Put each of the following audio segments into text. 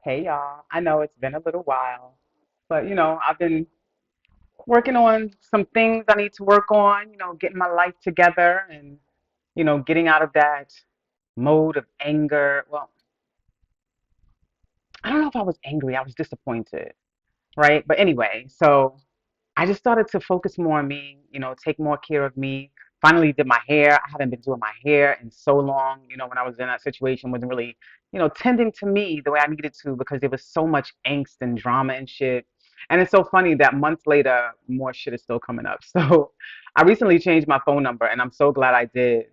Hey y'all. I know it's been a little while, but I've been working on some things I need to work on, getting my life together and, getting out of that mode of anger. Well, I don't know if I was angry, I was disappointed, right? But anyway, so I just started to focus more on me, take more care of me. Finally did my hair. I haven't been doing my hair in so long. When I was in that situation, wasn't really, tending to me the way I needed to because there was so much angst and drama and shit. And it's so funny that months later, more shit is still coming up. So I recently changed my phone number and I'm so glad I did.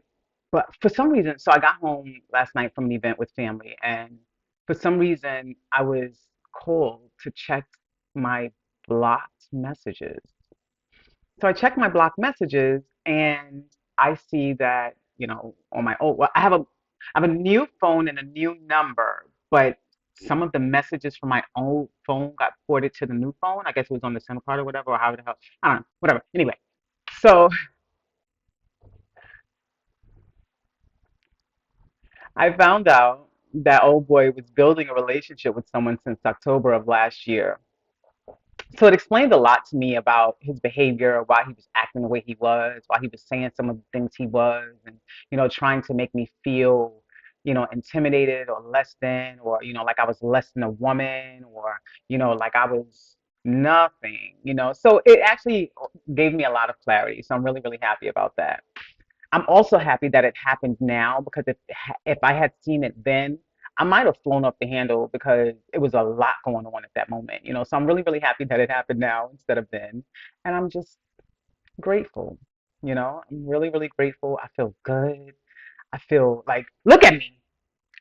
But for some reason, so I got home last night from an event with family, and for some reason, I was called to check my blocked messages. So I check my blocked messages and I see that, on my old, well, I have a new phone and a new number, but some of the messages from my old phone got ported to the new phone. I guess it was on the SIM card or whatever, or how the hell, I don't know, whatever. Anyway, so I found out that old boy was building a relationship with someone since October of last year. So it explained a lot to me about his behavior, why he was acting the way he was, why he was saying some of the things he was, and trying to make me feel, intimidated or less than, or like I was less than a woman, or like I was nothing. So it actually gave me a lot of clarity. So I'm really, really happy about that. I'm also happy that it happened now because if I had seen it then, I might have flown up the handle because it was a lot going on at that moment. So I'm really, really happy that it happened now instead of then. And I'm just grateful. I'm really, really grateful. I feel good. I feel like, look at me.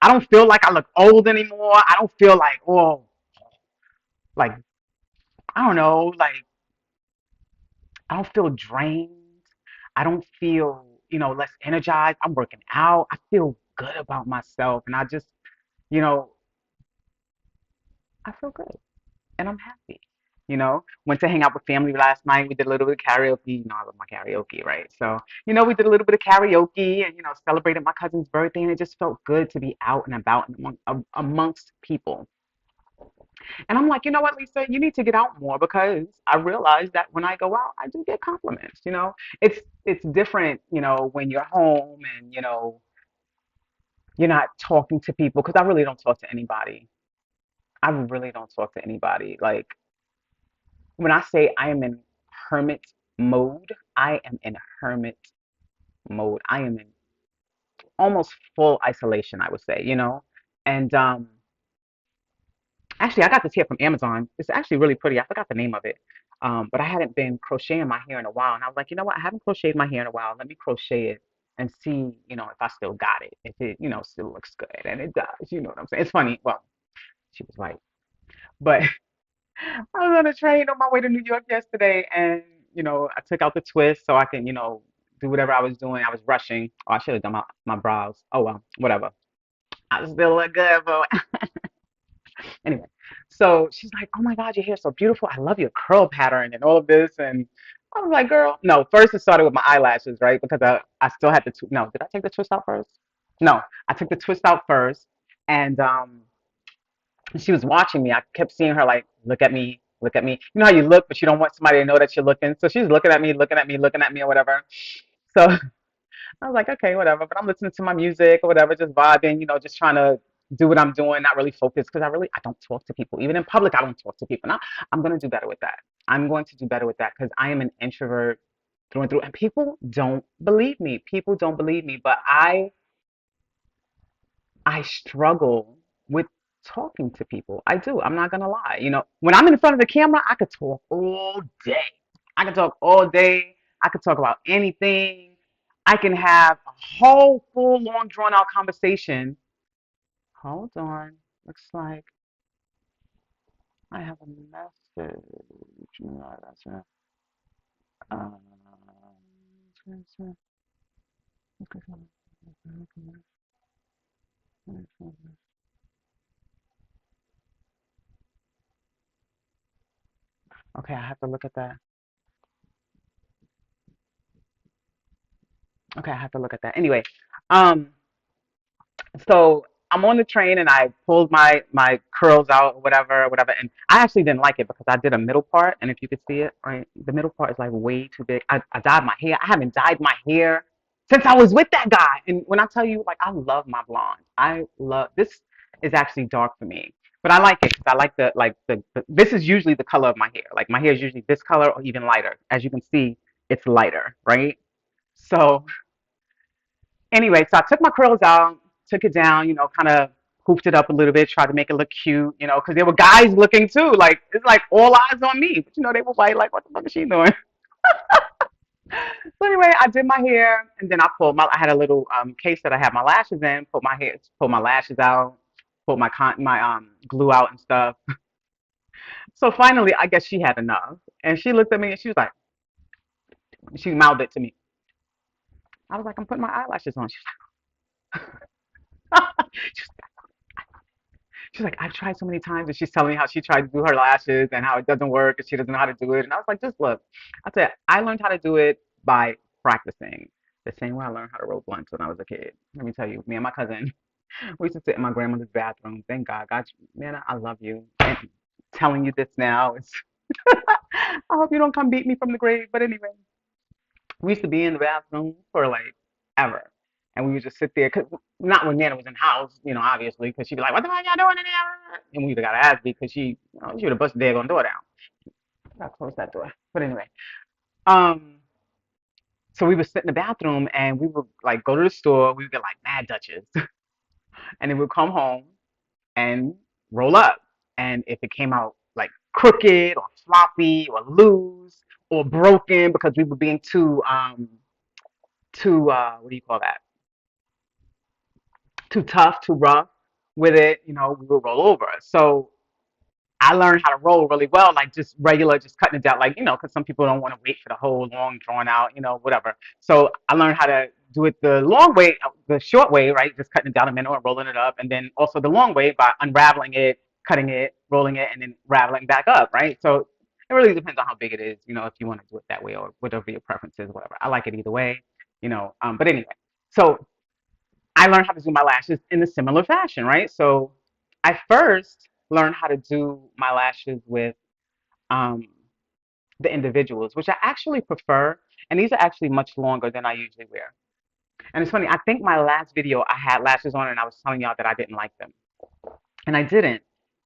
I don't feel like I look old anymore. I don't feel like, oh, like, I don't know, like, I don't feel drained. I don't feel, less energized. I'm working out. I feel good about myself. And I just, you know, I feel good and I'm happy. Went to hang out with family last night. We did a little bit of karaoke. I love my karaoke, right? So, we did a little bit of karaoke and, celebrated my cousin's birthday. And it just felt good to be out and about and amongst people. And I'm like, you know what, Lisa, you need to get out more because I realize that when I go out, I do get compliments. It's different, when you're home and you're not talking to people because I really don't talk to anybody. I really don't talk to anybody. Like when I say I am in hermit mode, I am in hermit mode. I am in almost full isolation, I would say, And actually, I got this here from Amazon. It's actually really pretty. I forgot the name of it. But I hadn't been crocheting my hair in a while. And I was like, you know what? I haven't crocheted my hair in a while. Let me crochet it and see, if I still got it. If it, still looks good. And it does. You know what I'm saying? It's funny. Well, she was right. But I was on a train on my way to New York yesterday. And, I took out the twist so I can, do whatever I was doing. I was rushing. Oh, I should have done my brows. Oh, well, whatever. I still look good, but anyway, so she's like, "Oh my God, your hair's so beautiful. I love your curl pattern and all of this." And I was like, "Girl, no." First, it started with my eyelashes, right? Because I still had the no. Did I take the twist out first? No, I took the twist out first, and she was watching me. I kept seeing her like, "Look at me, look at me." You know how you look, but you don't want somebody to know that you're looking. So she's looking at me, looking at me, looking at me, or whatever. So I was like, okay, whatever. But I'm listening to my music or whatever, just vibing, just trying to do what I'm doing, not really focused because I don't talk to people. Even in public, I don't talk to people. Now, I'm going to do better with that. I'm going to do better with that because I am an introvert through and through. And people don't believe me. People don't believe me. But I struggle with talking to people. I do. I'm not going to lie. When I'm in front of the camera, I could talk all day. I can talk all day. I could talk about anything. I can have a whole full long drawn out conversation. Hold on. Looks like I have a message. No, that's not. Um, okay, I have to look at that. Okay, I have to look at that. Anyway, um, so I'm on the train and I pulled my curls out or whatever, whatever. And I actually didn't like it because I did a middle part, and if you could see it, right, the middle part is like way too big. I dyed my hair. I haven't dyed my hair since I was with that guy. And when I tell you, like, I love my blonde. I love this is actually dark for me, but I like it because I like the this is usually the color of my hair. Like my hair is usually this color or even lighter. As you can see, it's lighter, right? So anyway, so I took my curls out, took it down, kind of hooped it up a little bit, tried to make it look cute, because there were guys looking too. Like it's like all eyes on me, but they were white. Like, what the fuck is she doing? So anyway, I did my hair, and then I had a little case that I had my lashes in. Pulled my lashes out, pulled my glue out and stuff. So finally, I guess she had enough, and she looked at me and she was like, she mouthed it to me. I was like, I'm putting my eyelashes on. Like, she's like, I've tried so many times, and she's telling me how she tried to do her lashes and how it doesn't work, and she doesn't know how to do it. And I was like, just look, I said, I learned how to do it by practicing, the same way I learned how to roll blunts when I was a kid. Let me tell you, me and my cousin, we used to sit in my grandmother's bathroom. Thank God, man, I love you. And telling you this now, it's, I hope you don't come beat me from the grave. But anyway, we used to be in the bathroom for like ever. And we would just sit there, cause not when Nana was in the house, obviously, because she'd be like, "What the fuck y'all doing in there?" And we would have got to ask because she would have busted the daggone door down. I gotta close that door. But anyway, um, so we would sit in the bathroom and we would like go to the store. We would get like Mad Dutchess, and then we'd come home and roll up. And if it came out like crooked or floppy or loose or broken because we were being too what do you call that? Too tough, too rough with it, we would roll over. So I learned how to roll really well, like just regular, just cutting it down, like, because some people don't want to wait for the whole long, drawn out, whatever. So I learned how to do it the long way, the short way, right? Just cutting it down the middle and rolling it up. And then also the long way by unraveling it, cutting it, rolling it, and then raveling back up, right? So it really depends on how big it is, if you want to do it that way or whatever your preference is, whatever. I like it either way, but anyway. So I learned how to do my lashes in a similar fashion, right? So I first learned how to do my lashes with um, the individuals, which I actually prefer. And these are actually much longer than I usually wear. And it's funny, I think my last video I had lashes on and I was telling y'all that I didn't like them. And I didn't.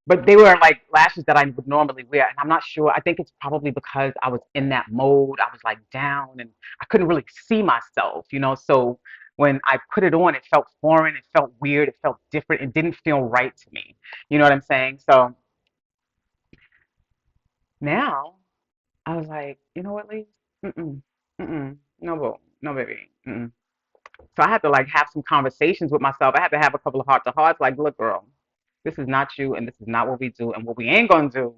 But they were like lashes that I would normally wear. And I'm not sure. I think it's probably because I was in that mode. I was like down and I couldn't really see myself. So when I put it on, it felt foreign. It felt weird. It felt different. It didn't feel right to me. You know what I'm saying? So now I was like, you know what, Lee? Mm-mm, mm-mm, no, boo, no, baby. Mm-mm. So I had to like have some conversations with myself. I had to have a couple of heart to hearts. Like, look, girl, this is not you, and this is not what we do. And what we ain't gonna do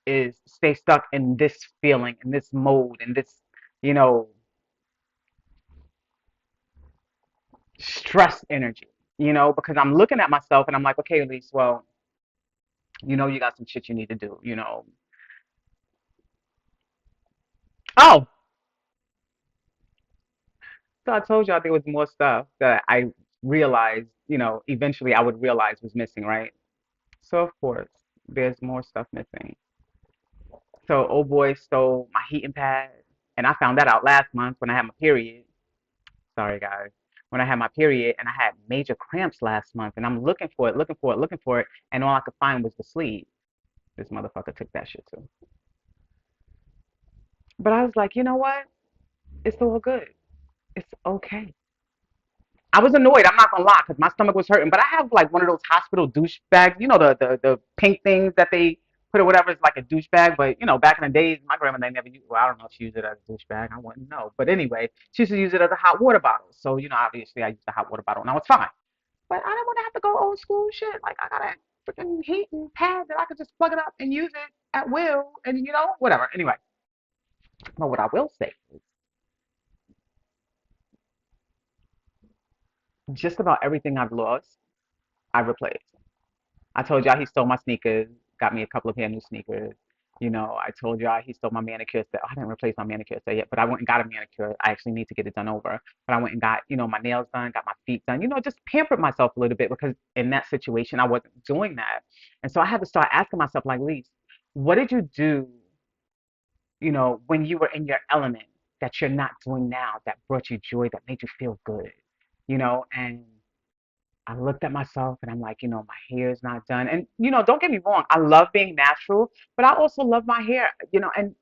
is stay stuck in this feeling, in this mode, in this, you know, stress energy. Because I'm looking at myself and I'm like, okay, Elise, well, you got some shit you need to do. Oh, so I told y'all there was more stuff that I realized, eventually I would realize was missing, right? So of course, there's more stuff missing. So old boy stole my heating pad, and I found that out last month when I had my period. Sorry, guys. When I had my period, and I had major cramps last month, and I'm looking for it, looking for it, looking for it, and all I could find was the sleeve. This motherfucker took that shit too. But I was like, you know what? It's all good. It's okay. I was annoyed. I'm not gonna lie, because my stomach was hurting. But I have like one of those hospital douche bags, the pink things that they put or whatever. It's like a douche bag. But back in the days, my grandmother never used. Well, I don't know if she used it as a douche bag. I wouldn't know. But anyway, she used to use it as a hot water bottle. So obviously, I used the hot water bottle, and I was fine. But I didn't want to have to go old school shit. Like I got a freaking heating pad that I could just plug it up and use it at will, and whatever. Anyway, but what I will say is, just about everything I've lost, I replaced. I told y'all he stole my sneakers, got me a couple of pair of new sneakers. I told y'all he stole my manicure set. I didn't replace my manicure set yet, but I went and got a manicure. I actually need to get it done over. But I went and got, my nails done, got my feet done, just pampered myself a little bit because in that situation, I wasn't doing that. And so I had to start asking myself, like, Lise, what did you do, when you were in your element that you're not doing now that brought you joy, that made you feel good, And I looked at myself and I'm like, my hair is not done. And, don't get me wrong, I love being natural, but I also love my hair, and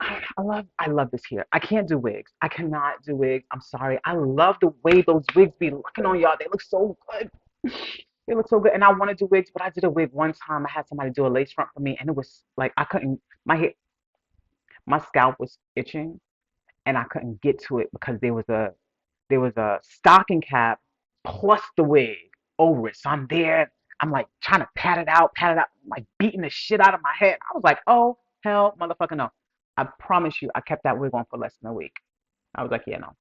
I love this hair. I can't do wigs. I cannot do wigs. I'm sorry. I love the way those wigs be looking on y'all. They look so good. They look so good. And I want to do wigs, but I did a wig one time. I had somebody do a lace front for me, and it was like I couldn't. My scalp was itching, and I couldn't get to it because there was a stocking cap plus the wig over it. So I'm there. I'm like trying to pat it out, like beating the shit out of my head. I was like, oh hell, motherfucker, no. I promise you, I kept that wig on for less than a week. I was like, yeah, no,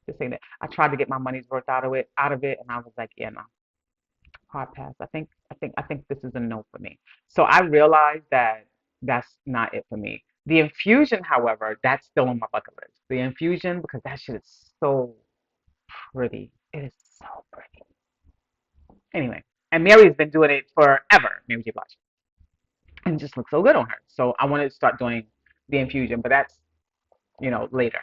this ain't it. I tried to get my money's worth out of it, and I was like, yeah, no, hard pass. I think this is a no for me. So I realized that that's not it for me. The infusion, however, that's still on my bucket list. The infusion, because that shit is so pretty. It is so pretty. Anyway, and Mary's been doing it forever, Mary J. Blige, and it just looks so good on her. So I wanted to start doing the infusion, but that's later.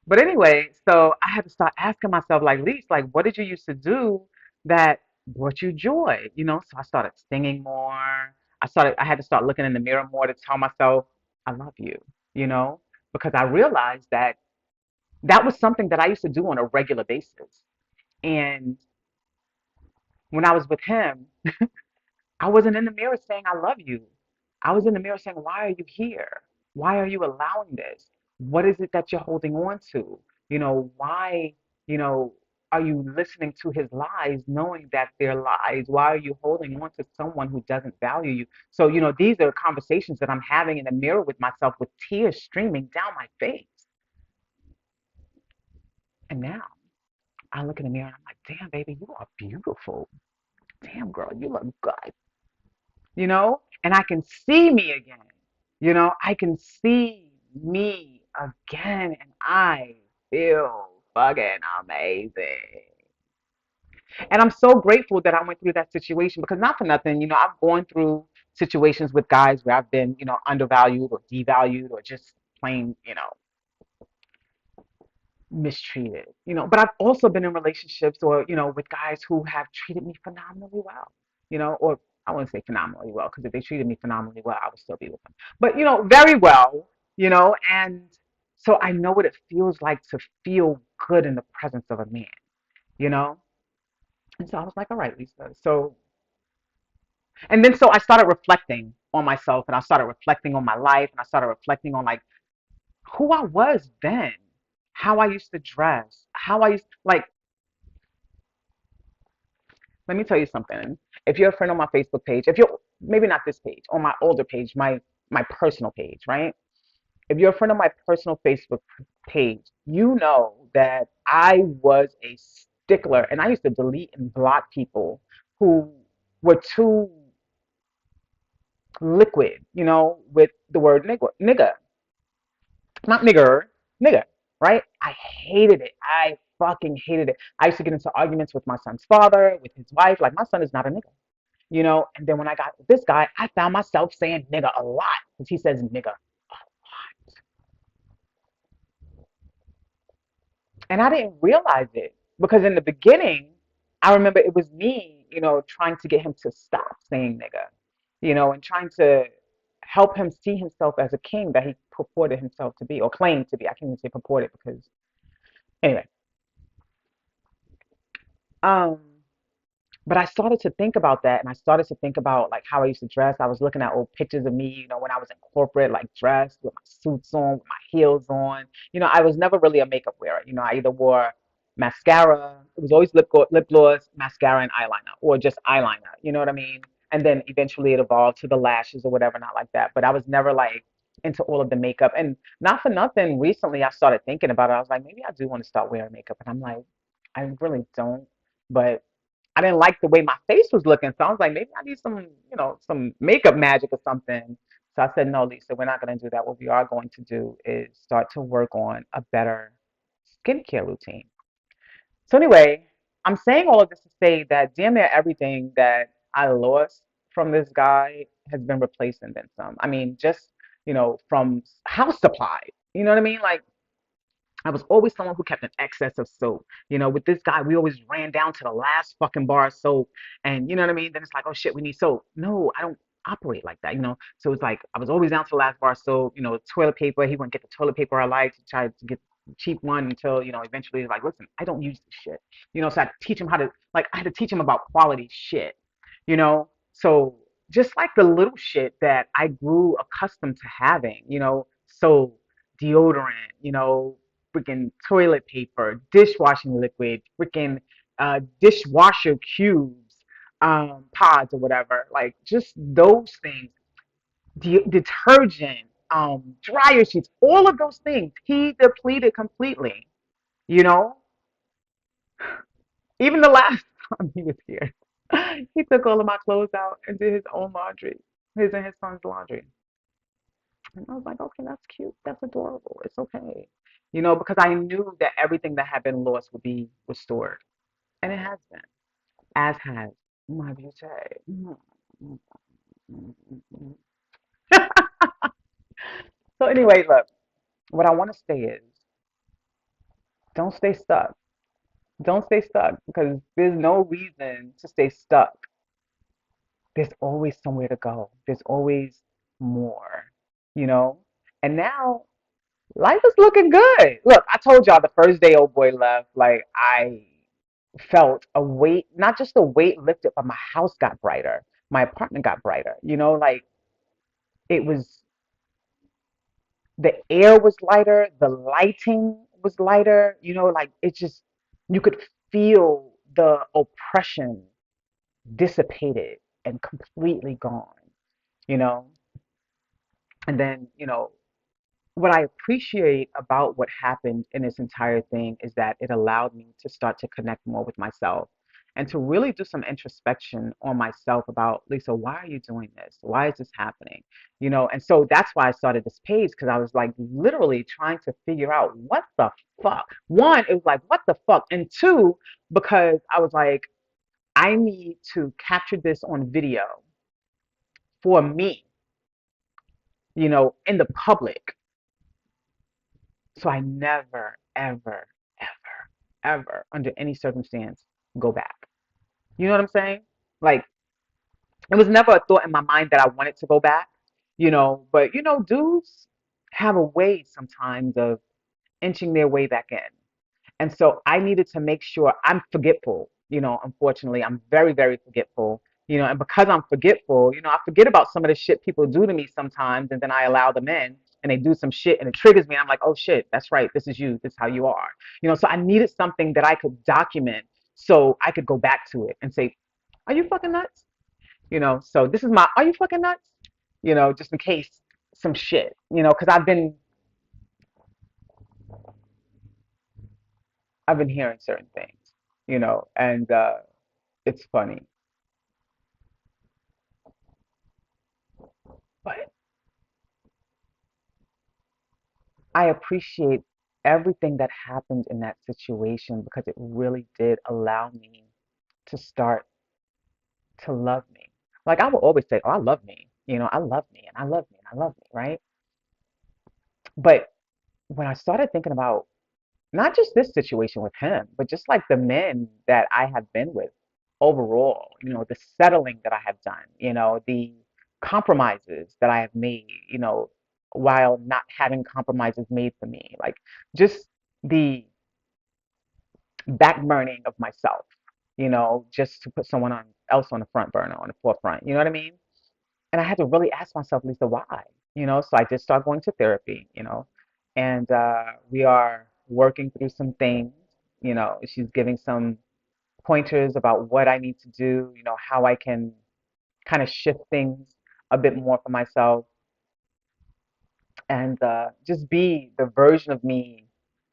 But anyway, so I had to start asking myself, like, Lise, like, what did you used to do that brought you joy? So I started singing more. I had to start looking in the mirror more to tell myself, I love you, you know, because I realized that that was something that I used to do on a regular basis. And when I was with him, I wasn't in the mirror saying, I love you. I was in the mirror saying, why are you here? Why are you allowing this? What is it that you're holding on to? Why, you know, are you listening to his lies, knowing that they're lies? Why are you holding on to someone who doesn't value you? So, these are conversations that I'm having in the mirror with myself with tears streaming down my face. And now I look in the mirror and I'm like, damn, baby, you are beautiful. Damn, girl, you look good. And I can see me again. I can see me again, and I feel fucking amazing. And I'm so grateful that I went through that situation because not for nothing, I've gone through situations with guys where I've been, undervalued or devalued or just plain, mistreated, but I've also been in relationships or, with guys who have treated me phenomenally well, or I wouldn't say phenomenally well, because if they treated me phenomenally well, I would still be with them. But, very well, and so I know what it feels like to feel good in the presence of a man, you know? And so I was like, all right, Lisa. And then so I started reflecting on myself and I started reflecting on my life and I started reflecting on like who I was then, how I used to dress, how I used like let me tell you something. If you're a friend on my Facebook page, if you're maybe not this page, on my older page, my personal page, right? If you're a friend on my personal Facebook page, you know that I was a stickler and I used to delete and block people who were too liquid, with the word nigga, not nigger, nigga, right? I hated it. I fucking hated it. I used to get into arguments with my son's father, with his wife. Like, my son is not a nigga, And then when I got with this guy, I found myself saying nigga a lot because he says nigga. And I didn't realize it because in the beginning, I remember it was me, trying to get him to stop saying nigga, and trying to help him see himself as a king that he purported himself to be or claimed to be. I can't even say purported because, anyway. Um, But I started to think about that and I started to think about like how I used to dress. I was looking at old pictures of me, when I was in corporate, like dressed with my suits on, with my heels on. I was never really a makeup wearer. I either wore mascara, it was always lip gloss, mascara, and eyeliner, or just eyeliner. You know what I mean? And then eventually it evolved to the lashes or whatever, not like that. But I was never like into all of the makeup. And not for nothing, recently I started thinking about it. I was like, maybe I do want to start wearing makeup. And I'm like, I really don't. But I didn't like the way my face was looking. So I was like, maybe I need some, some makeup magic or something. So I said, no, Lisa, we're not going to do that. What we are going to do is start to work on a better skincare routine. So anyway, I'm saying all of this to say that damn near everything that I lost from this guy has been replaced and then some. I mean, just, from house supply. You know what I mean? Like I was always someone who kept an excess of soap. With this guy, we always ran down to the last fucking bar of soap. And you know what I mean? Then it's like, oh shit, we need soap. No, I don't operate like that. So it's like I was always down to the last bar of soap, toilet paper. He wouldn't get the toilet paper I liked. He tried to get the cheap one until, eventually he's like, listen, I don't use this shit. So I had to teach him I had to teach him about quality shit, you know? So just like the little shit that I grew accustomed to having, so deodorant, freaking toilet paper, dishwashing liquid, freaking dishwasher cubes, pods or whatever. Like just those things, detergent, dryer sheets, all of those things. He depleted completely. You know, even the last time he was here, he took all of my clothes out and did his own laundry, his and his son's laundry. And I was like, okay, that's cute. That's adorable. It's okay. Because I knew that everything that had been lost would be restored. And it has been, as has my beauty. Mm, mm, mm, mm. So, anyway, look, what I want to say is don't stay stuck. Don't stay stuck because there's no reason to stay stuck. There's always somewhere to go, there's always more, you know? And now life is looking good. Look, I told y'all the first day old boy left, like I felt a weight, not just a weight lifted, but my house got brighter. My apartment got brighter. Like it was, the air was lighter, the lighting was lighter, like it just, you could feel the oppression dissipated and completely gone, you know? And then, what I appreciate about what happened in this entire thing is that it allowed me to start to connect more with myself and to really do some introspection on myself about, Lisa, why are you doing this? Why is this happening? And so that's why I started this page because I was like literally trying to figure out what the fuck. One, it was like, what the fuck? And two, because I was like, I need to capture this on video for me, in the public. So I never, ever, ever, ever, under any circumstance, go back. You know what I'm saying? Like, it was never a thought in my mind that I wanted to go back, but, dudes have a way sometimes of inching their way back in. And so I needed to make sure I'm forgetful. Unfortunately, I'm very, very forgetful. And because I'm forgetful, I forget about some of the shit people do to me sometimes, and then I allow them in and they do some shit and it triggers me. I'm like, oh shit, that's right. This is you. This is how you are. So I needed something that I could document so I could go back to it and say, are you fucking nuts? So this is my, are you fucking nuts? Just in case some shit, because I've been hearing certain things, and it's funny. But I appreciate everything that happened in that situation because it really did allow me to start to love me. Like I will always say, oh, I love me. I love me and I love me and I love me, right? But when I started thinking about not just this situation with him, but just like the men that I have been with overall, the settling that I have done, the compromises that I have made, while not having compromises made for me, like just the backburning of myself, just to put someone else on the front burner, on the forefront. You know what I mean? And I had to really ask myself, Lisa, why? So I did start going to therapy, and we are working through some things. She's giving some pointers about what I need to do, how I can kind of shift things a bit more for myself and just be the version of me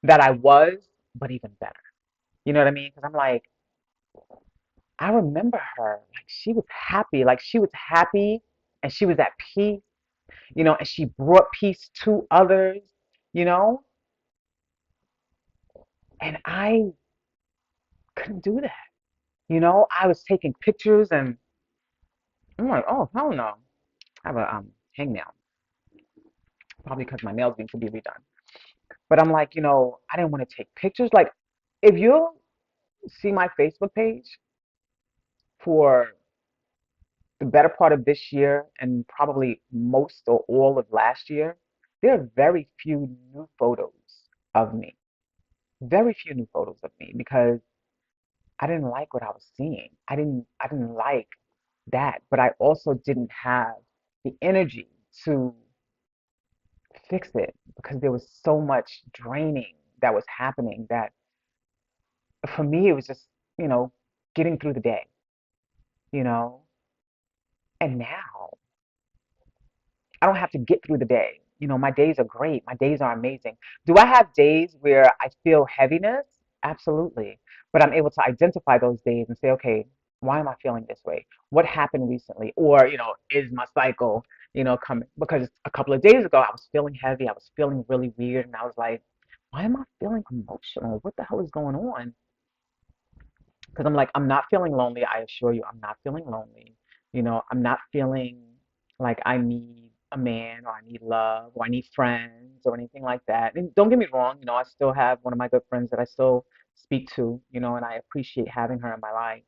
that I was, but even better. You know what I mean? Because I'm like, I remember her like she was happy and she was at peace, and she brought peace to others, you know, and I couldn't do that. I was taking pictures and I'm like, oh, hell no. I have a hangnail, probably because my nails need to be redone. But I'm like, I didn't want to take pictures. Like, if you see my Facebook page for the better part of this year and probably most or all of last year, there are very few new photos of me. Very few new photos of me because I didn't like what I was seeing. I didn't like that, but I also didn't have the energy to fix it because there was so much draining that was happening that for me it was just, you know, getting through the day, you know. And now I don't have to get through the day. My days are great. My days are amazing. Do I have days where I feel heaviness? Absolutely. But I'm able to identify those days and say, okay, why am I feeling this way? What happened recently? Or, is my cycle, coming? Because a couple of days ago, I was feeling heavy. I was feeling really weird. And I was like, why am I feeling emotional? What the hell is going on? Because I'm like, I'm not feeling lonely. I assure you, I'm not feeling lonely. I'm not feeling like I need a man or I need love or I need friends or anything like that. And don't get me wrong, I still have one of my good friends that I still speak to, and I appreciate having her in my life.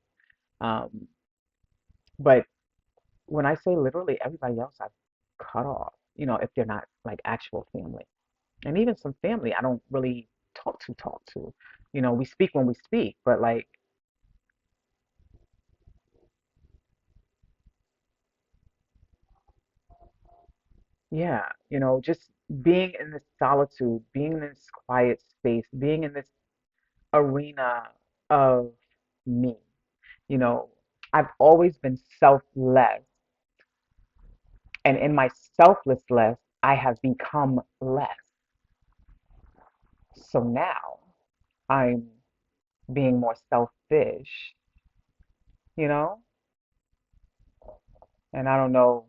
Um, but when I say literally everybody else, I've cut off, if they're not like actual family. And even some family I don't really talk to. We speak when we speak, but like, yeah, just being in this solitude, being in this quiet space, being in this arena of me. You know, I've always been selfless, and in my selflessness, I have become less. So now I'm being more selfish, you know, and I don't know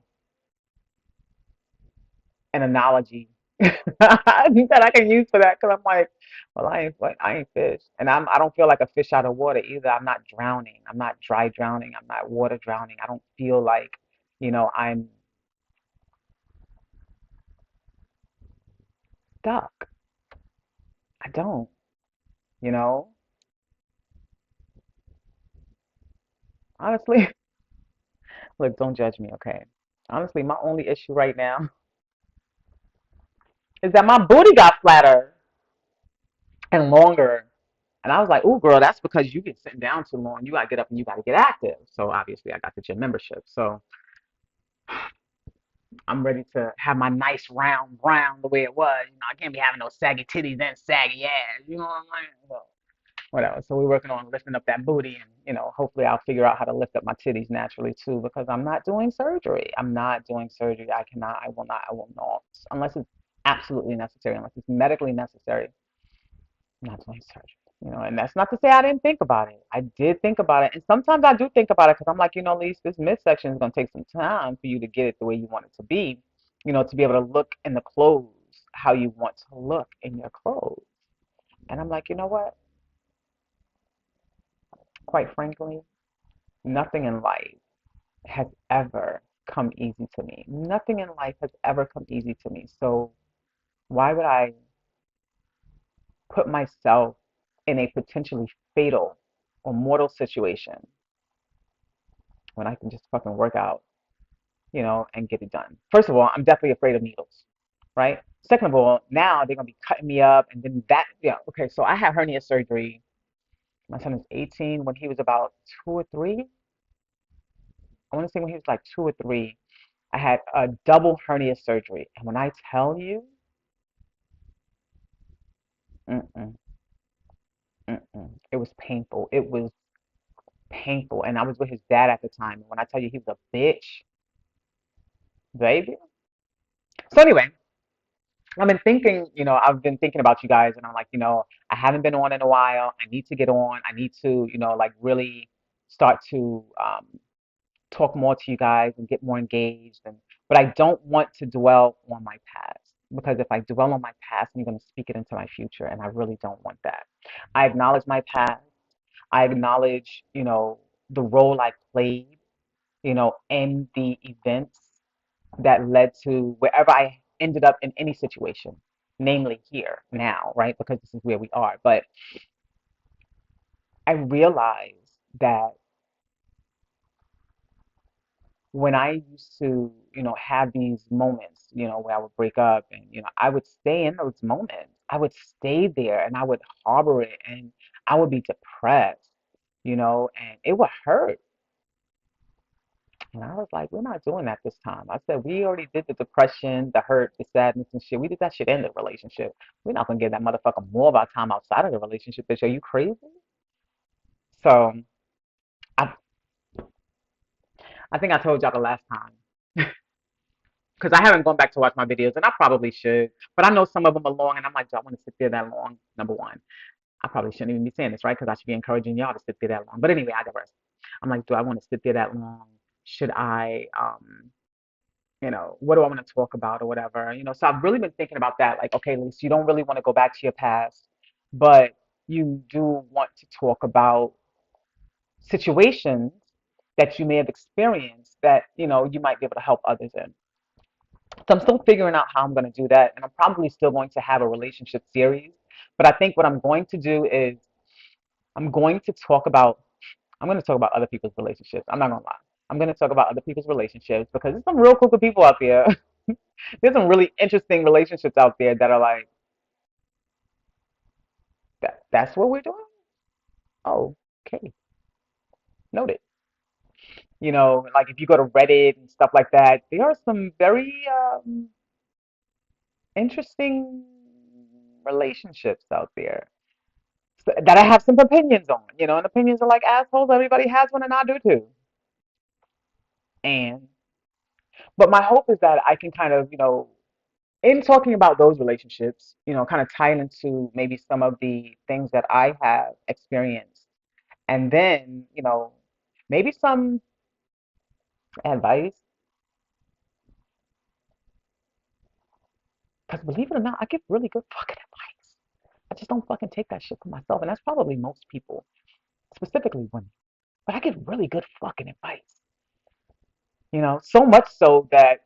an analogy that I can use for that because I'm like, well, I ain't fish, and I don't feel like a fish out of water either. I'm not drowning. I'm not dry drowning. I'm not water drowning. I don't feel like, I'm stuck. I don't, you know. Honestly, look, don't judge me, okay? Honestly, my only issue right now is that my booty got flatter and longer. And I was like, "Ooh, girl, that's because you've been sitting down too long. You gotta get up and you gotta get active." So obviously, I got the gym membership. So I'm ready to have my nice round brown the way it was. I can't be having no saggy titties and saggy ass. You know what I'm saying? So, whatever. So we're working on lifting up that booty, and hopefully I'll figure out how to lift up my titties naturally too, because I'm not doing surgery. I'm not doing surgery. I cannot. I will not. I will not, unless it's absolutely necessary, unless it's medically necessary. I'm not doing surgery. And that's not to say I didn't think about it. I did think about it, and sometimes I do think about it because I'm like, Lise, this midsection is going to take some time for you to get it the way you want it to be. To be able to look in the clothes how you want to look in your clothes. And I'm like, you know what? Quite frankly, nothing in life has ever come easy to me. Nothing in life has ever come easy to me. So why would I put myself in a potentially fatal or mortal situation when I can just fucking work out, and get it done? First of all, I'm definitely afraid of needles, right? Second of all, now they're gonna be cutting me up, and then that, yeah, okay. So I had hernia surgery. My son is 18. When he was about 2 or 3, I want to say when he was like 2 or 3, I had a double hernia surgery. And when I tell you, mm-mm, it was painful. It was painful. And I was with his dad at the time. And when I tell you he was a bitch, baby. So anyway, I've been thinking about you guys, and I'm like, I haven't been on in a while. I need to get on. I need to, like really start to talk more to you guys and get more engaged. And but I don't want to dwell on my past because if I dwell on my past, I'm going to speak it into my future, and I really don't want that. I acknowledge my past. I acknowledge, the role I played, in the events that led to wherever I ended up in any situation, namely here now, right? Because this is where we are. But I realized that when I used to, have these moments, where I would break up and, I would stay in those moments. I would stay there and I would harbor it and I would be depressed, and it would hurt. And I was like, we're not doing that this time. I said, we already did the depression, the hurt, the sadness and shit. We did that shit in the relationship. We're not gonna give that motherfucker more of our time outside of the relationship, bitch. Are you crazy? So I I think I told y'all the last time. Because I haven't gone back to watch my videos, and I probably should. But I know some of them are long, and I'm like, do I want to sit there that long? Number one, I probably shouldn't even be saying this, right? Because I should be encouraging y'all to sit there that long. But anyway, I digress. I'm like, do I want to sit there that long? Should I, what do I want to talk about or whatever? So I've really been thinking about that. Like, okay, Lisa, you don't really want to go back to your past, but you do want to talk about situations that you may have experienced that, you might be able to help others in. So I'm still figuring out how I'm going to do that, and I'm probably still going to have a relationship series. But I think what I'm going to do is I'm going to talk about I'm going to talk about other people's relationships. I'm not going to lie. I'm going to talk about other people's relationships because there's some real cool people out there. There's some really interesting relationships out there that are like that. That's what we're doing. Oh, okay, noted. Like if you go to Reddit and stuff like that, there are some very interesting relationships out there that I have some opinions on, and opinions are like assholes. Everybody has one, and I do too. And but my hope is that I can kind of, in talking about those relationships, kind of tie into maybe some of the things that I have experienced, and then, maybe some advice. Because believe it or not, I give really good fucking advice. I just don't fucking take that shit for myself, and that's probably most people, specifically women. But I give really good fucking advice. So much so that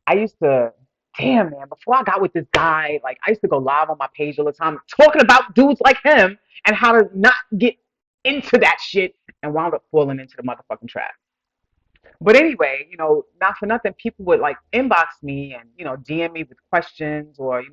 I used to, damn man, before I got with this guy, like I used to go live on my page all the time talking about dudes like him and how to not get into that shit and wound up falling into the motherfucking trap. But anyway, not for nothing, people would like inbox me and, DM me with questions or,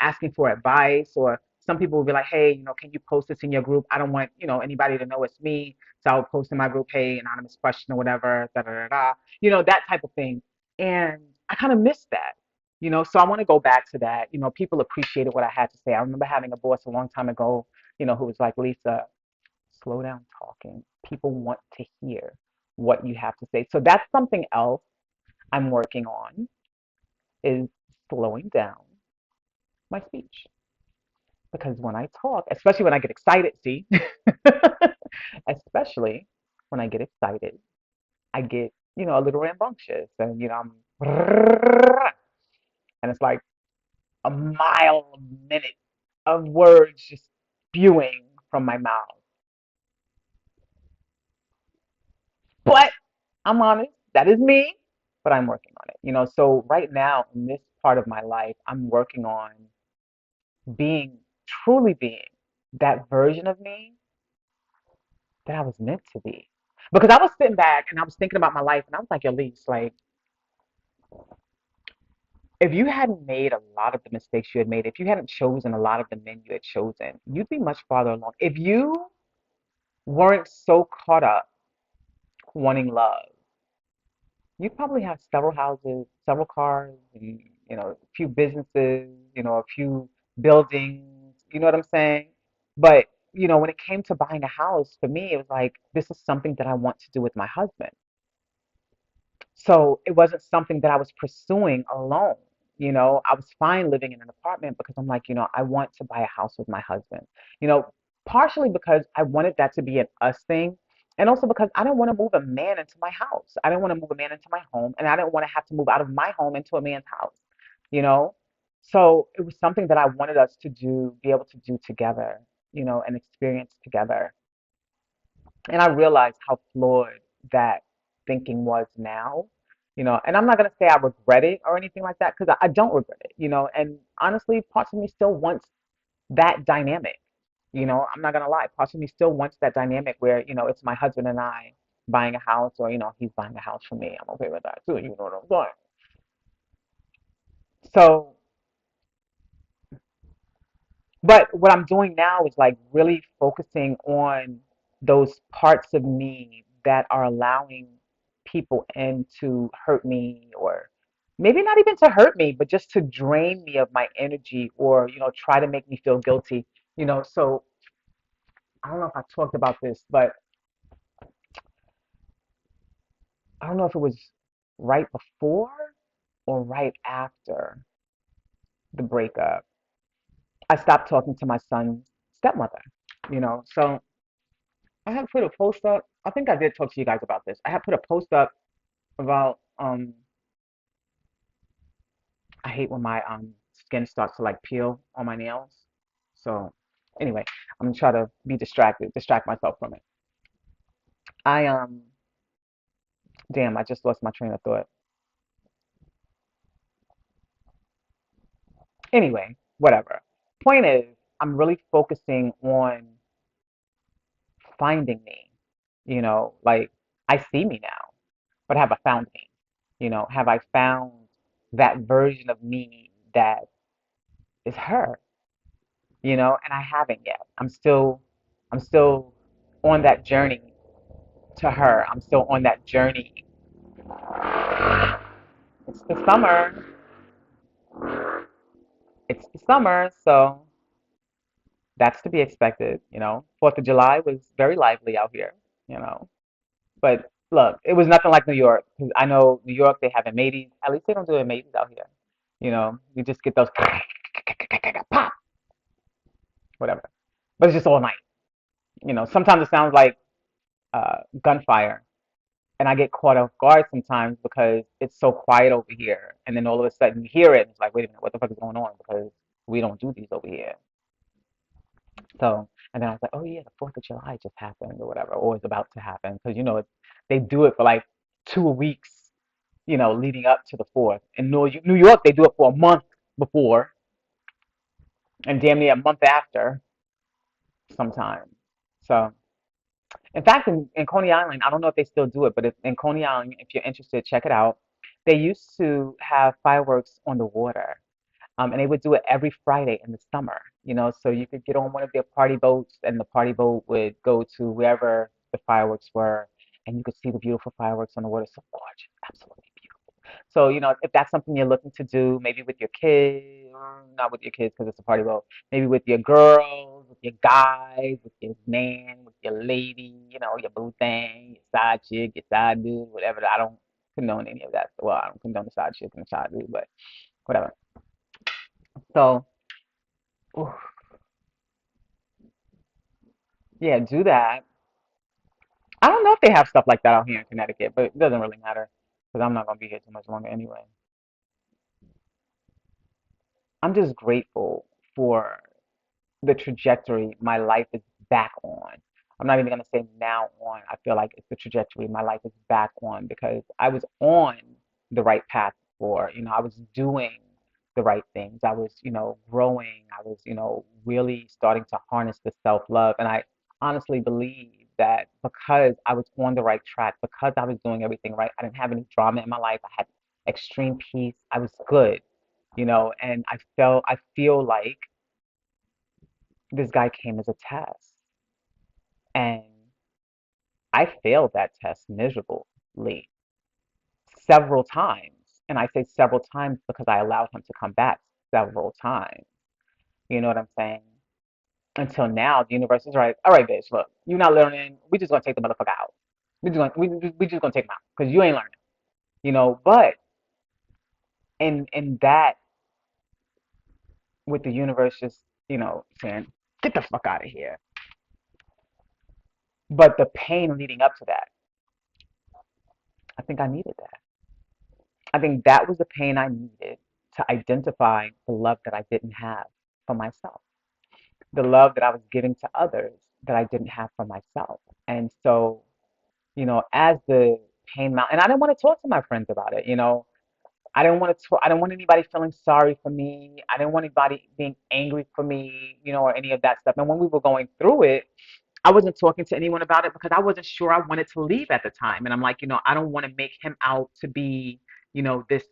asking for advice. Or some people would be like, hey, can you post this in your group? I don't want, anybody to know it's me. So I'll post in my group, hey, anonymous question or whatever, da da da da, that type of thing. And I kind of miss that, so I want to go back to that. People appreciated what I had to say. I remember having a boss a long time ago, who was like, Lisa, slow down talking. People want to hear what you have to say. So that's something else I'm working on is slowing down my speech. Because when I talk, especially when I get excited, see, especially when I get excited, I get, a little rambunctious and, and it's like a mile a minute of words just spewing from my mouth. But I'm honest, that is me, but I'm working on it. So right now in this part of my life, I'm working on being truly being that version of me that I was meant to be. Because I was sitting back and I was thinking about my life and I was like, Elise, like if you hadn't made a lot of the mistakes you had made, if you hadn't chosen a lot of the men you had chosen, you'd be much farther along. If you weren't so caught up wanting love, you probably have several houses, several cars, and, a few businesses, a few buildings, you know what I'm saying? But, when it came to buying a house, for me, it was like, this is something that I want to do with my husband. So it wasn't something that I was pursuing alone. I was fine living in an apartment because I'm like, I want to buy a house with my husband. You know, partially because I wanted that to be an us thing. And also because I didn't want to move a man into my house. I didn't want to move a man into my home, and I didn't want to have to move out of my home into a man's house, you know? So it was something that I wanted us to do, be able to do together, and experience together. And I realized how flawed that thinking was now, and I'm not going to say I regret it or anything like that because I don't regret it, and honestly, parts of me still wants that dynamic. I'm not gonna lie. Part of me still wants that dynamic where, it's my husband and I buying a house or, he's buying a house for me. I'm okay with that too, you know what I'm saying? So, but what I'm doing now is like really focusing on those parts of me that are allowing people in to hurt me or maybe not even to hurt me, but just to drain me of my energy or, try to make me feel guilty. So I don't know if I talked about this, but I don't know if it was right before or right after the breakup. I stopped talking to my son's stepmother, So I had put a post up. I think I did talk to you guys about this. I had put a post up about I hate when my skin starts to like peel on my nails. So anyway, I'm gonna try to be distracted, distract myself from it. I damn, I just lost my train of thought. Anyway, whatever. Point is, I'm really focusing on finding me. Like I see me now, but have I found me? Have I found that version of me that is her? And I haven't yet. I'm still on that journey to her. I'm still on that journey. It's the summer. It's the summer, so that's to be expected. 4th of July was very lively out here, you know. But look, it was nothing like New York. 'Cause I know New York, they have Macy's. At least they don't do it Macy's out here. You just get those pop, whatever. But it's just all night. Sometimes it sounds like gunfire, and I get caught off guard sometimes because it's so quiet over here, and then all of a sudden you hear it, and it's like, wait a minute, what the fuck is going on? Because we don't do these over here. So, and then I was like, oh yeah, the 4th of July just happened or whatever, or is about to happen, because they do it for like 2 weeks, leading up to the fourth. In New York, they do it for a month before and damn near a month after sometimes. So, in fact, in Coney Island, I don't know if they still do it, but in Coney Island, if you're interested, check it out. They used to have fireworks on the water. And they would do it every Friday in the summer, so you could get on one of their party boats and the party boat would go to wherever the fireworks were and you could see the beautiful fireworks on the water. So gorgeous, absolutely beautiful. So, if that's something you're looking to do, maybe with your kids, not with your kids because it's a party boat, maybe with your girls, with your guys, with your man, with your lady, your boo thing, your side chick, your side dude, whatever. I don't condone any of that. Well, I don't condone the side chick and the side dude, but whatever. So, oof, yeah, do that. I don't know if they have stuff like that out here in Connecticut, but it doesn't really matter because I'm not gonna be here too much longer anyway. I'm just grateful for the trajectory my life is back on. I'm not even going to say now on. I feel like it's the trajectory my life is back on because I was on the right path before. I was doing the right things. I was, growing. I was, really starting to harness the self-love. And I honestly believe that because I was on the right track, because I was doing everything right, I didn't have any drama in my life. I had extreme peace. I was good, and I feel like this guy came as a test. And I failed that test miserably several times. And I say several times because I allowed him to come back several times. You know what I'm saying? Until now, the universe is right. All right, bitch, look, you're not learning. We just gonna take the motherfucker out. We just gonna take him out because you ain't learning. But in that, with the universe just saying, get the fuck out of here. But the pain leading up to that, I think I needed that. I think that was the pain I needed to identify the love that I didn't have for myself, the love that I was giving to others that I didn't have for myself. And so, as the pain mounted, and I didn't want to talk to my friends about it. I didn't want to talk, I didn't want anybody feeling sorry for me. I didn't want anybody being angry for me, or any of that stuff. And when we were going through it, I wasn't talking to anyone about it because I wasn't sure I wanted to leave at the time. And I'm like, I don't want to make him out to be, this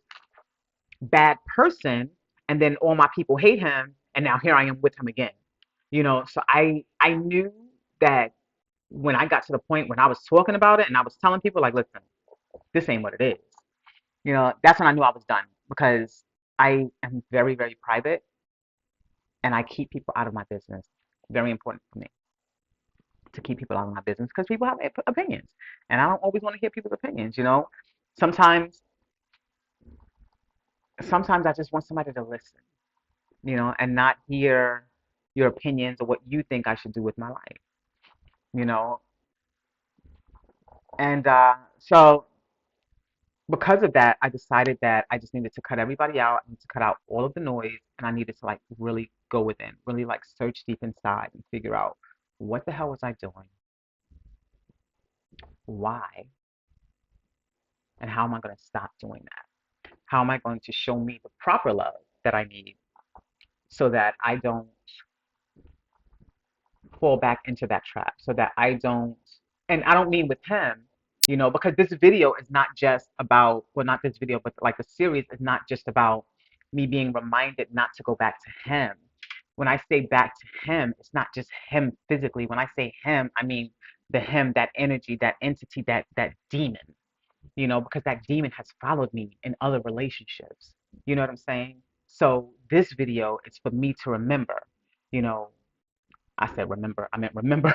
bad person, and then all my people hate him, and now here I am with him again. So I knew that when I got to the point when I was talking about it and I was telling people like, listen, this ain't what it is. That's when I knew I was done because I am very, very private and I keep people out of my business. Very important for me to keep people out of my business because people have opinions and I don't always want to hear people's opinions. Sometimes sometimes I just want somebody to listen, and not hear your opinions or what you think I should do with my life, you know. And so because of that, I decided that I just needed to cut everybody out. I need to cut out all of the noise, and I needed to like really go within, really like search deep inside and figure out what the hell was I doing, why, and how am I going to stop doing that? How am I going to show me the proper love that I need so that I don't fall back into that trap, so that I don't, and I don't mean with him, because this video is not just about, well, not this video, but like the series is not just about me being reminded not to go back to him. When I say back to him, it's not just him physically. When I say him, I mean the him, that energy, that entity, that demon, because that demon has followed me in other relationships. You know what I'm saying? So this video is for me to remember, you know, I said remember, I meant remember.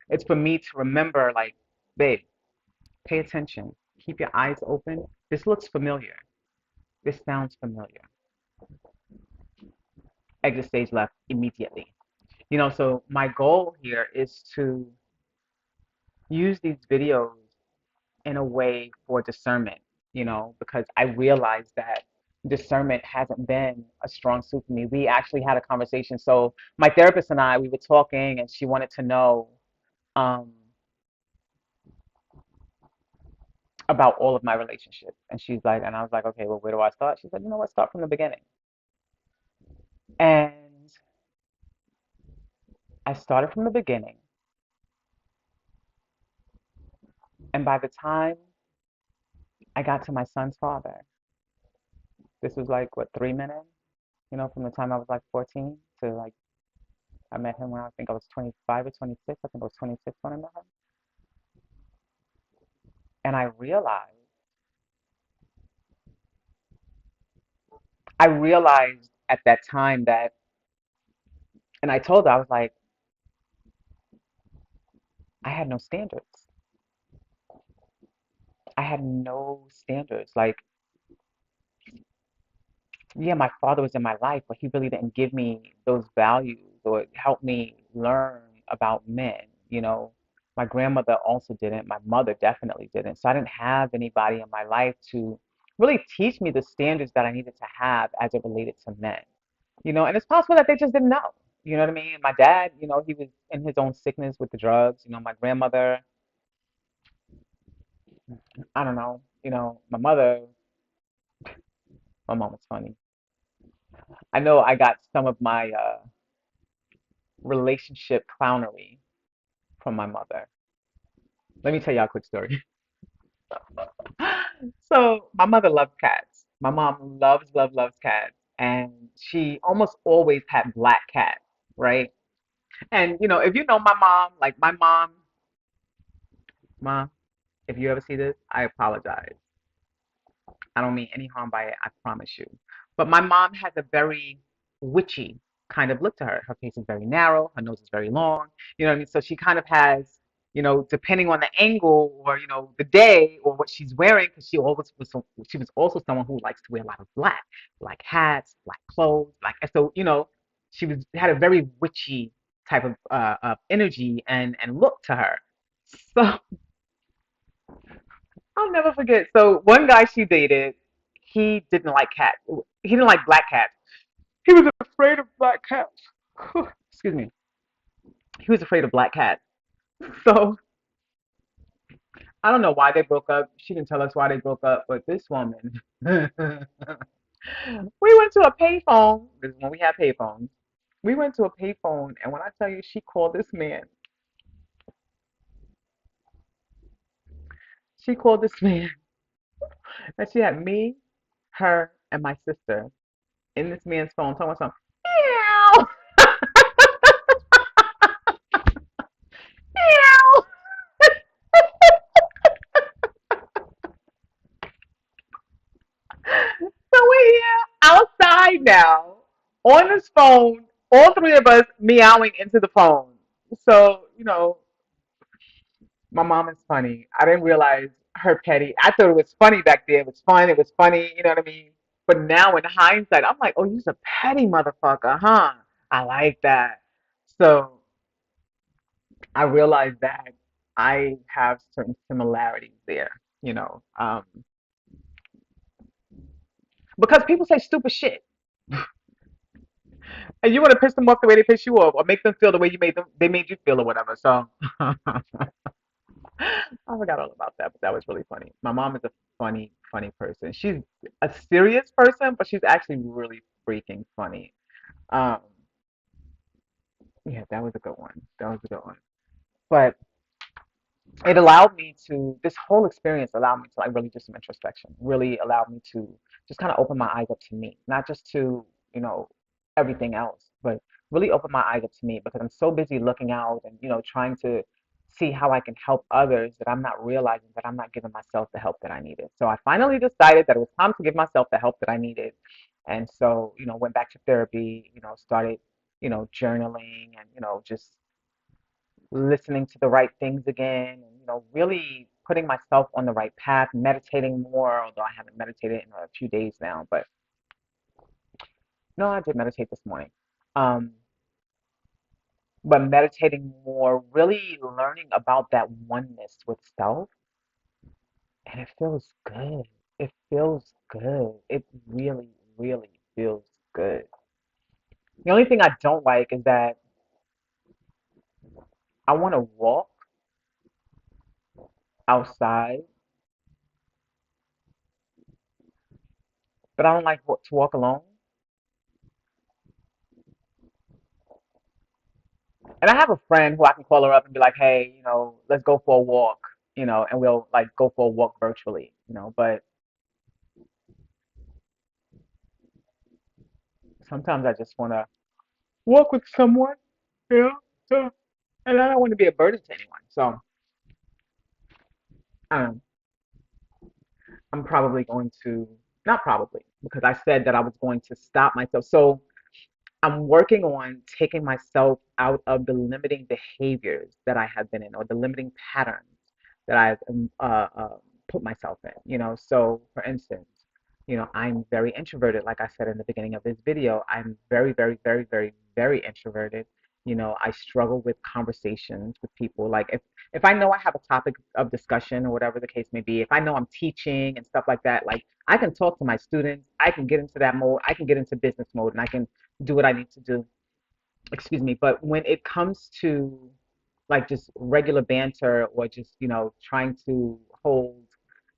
It's for me to remember, like, babe, pay attention. Keep your eyes open. This looks familiar. This sounds familiar. Exit stage left immediately. So my goal here is to use these videos in a way for discernment, because I realized that discernment hasn't been a strong suit for me. We actually had a conversation. So my therapist and I, we were talking, and she wanted to know um, about all of my relationships. And she's like, and I was like, okay, well, where do I start? She said, you know what, start from the beginning. And I started from the beginning. And by the time I got to my son's father, this was like, what, 3 minutes, from the time I was like 14 to like, I met him when I think I was 25 or 26. I think I was 26 when I met him. And I realized at that time that, and I told her, I was like, I had no standards. I had no standards. Like, yeah, my father was in my life, but he really didn't give me those values or help me learn about men. My grandmother also didn't. My mother definitely didn't. So I didn't have anybody in my life to really teach me the standards that I needed to have as it related to men. And it's possible that they just didn't know. You know what I mean? My dad, he was in his own sickness with the drugs. My grandmother, I don't know. My mother, my mom was funny. I know I got some of my relationship clownery from my mother. Let me tell y'all a quick story. So my mother loves cats. My mom loves cats. And she almost always had black cats, right? And if you know my mom, like my mom, if you ever see this, I apologize. I don't mean any harm by it, I promise you. But my mom has a very witchy kind of look to her. Her face is very narrow, her nose is very long. You know what I mean? So she kind of has, depending on the angle or, the day or what she's wearing, because she was also someone who likes to wear a lot of black hats, black clothes, so, she had a very witchy type of energy and look to her. So I'll never forget. So one guy she dated, he didn't like cats. He didn't like black cats. He was afraid of black cats. Excuse me. He was afraid of black cats. So I don't know why they broke up. She didn't tell us why they broke up, but this woman, we went to a payphone. This is when we had payphones. We went to a payphone, and when I tell you, she called this man. She called this man, and she had me, her, and my sister in this man's phone, talking about something. Meow, meow. So we're here outside now on this phone, all three of us meowing into the phone. So, my mom is funny. I didn't realize her petty. I thought it was funny back then. It was fun. It was funny. You know what I mean? But now in hindsight, I'm like, oh, you're a petty motherfucker, huh? I like that. So I realized that I have certain similarities there, because people say stupid shit. And you want to piss them off the way they piss you off, or make them feel the way they made you feel, or whatever. So I forgot all about that, but that was really funny. My mom is a funny, funny person. She's a serious person, but she's actually really freaking funny. Um, yeah, that was a good one. That was a good one. But it allowed me to this whole experience allowed me to like really do some introspection, really allowed me to just kind of open my eyes up to me, not just to you know everything else, but really open my eyes up to me, because I'm so busy looking out and trying to see how I can help others, that I'm not realizing that I'm not giving myself the help that I needed. So I finally decided that it was time to give myself the help that I needed, and so went back to therapy, started journaling, and just listening to the right things again, and really putting myself on the right path, meditating more, although I haven't meditated in a few days now. But no, I did meditate this morning. um but meditating more, really learning about that oneness with self, and it feels good. It really, really feels good. The only thing I don't like is that I want to walk outside, but I don't like to walk alone. And I have a friend who I can call her up and be like, hey, let's go for a walk, and we'll like go for a walk virtually, but sometimes I just want to walk with someone, you know, so, and I don't want to be a burden to anyone. So um, I'm probably going to, not probably, because I said that I was going to stop myself. So I'm working on taking myself out of the limiting behaviors that I have been in, or the limiting patterns that I've put myself in. So for instance, I'm very introverted. Like I said in the beginning of this video, I'm very, very, very, very, very introverted. I struggle with conversations with people. Like if I know I have a topic of discussion or whatever the case may be, if I know I'm teaching and stuff like that, like I can talk to my students, I can get into that mode, I can get into business mode, and I can do what I need to do. Excuse me. But when it comes to like just regular banter, or just, trying to hold,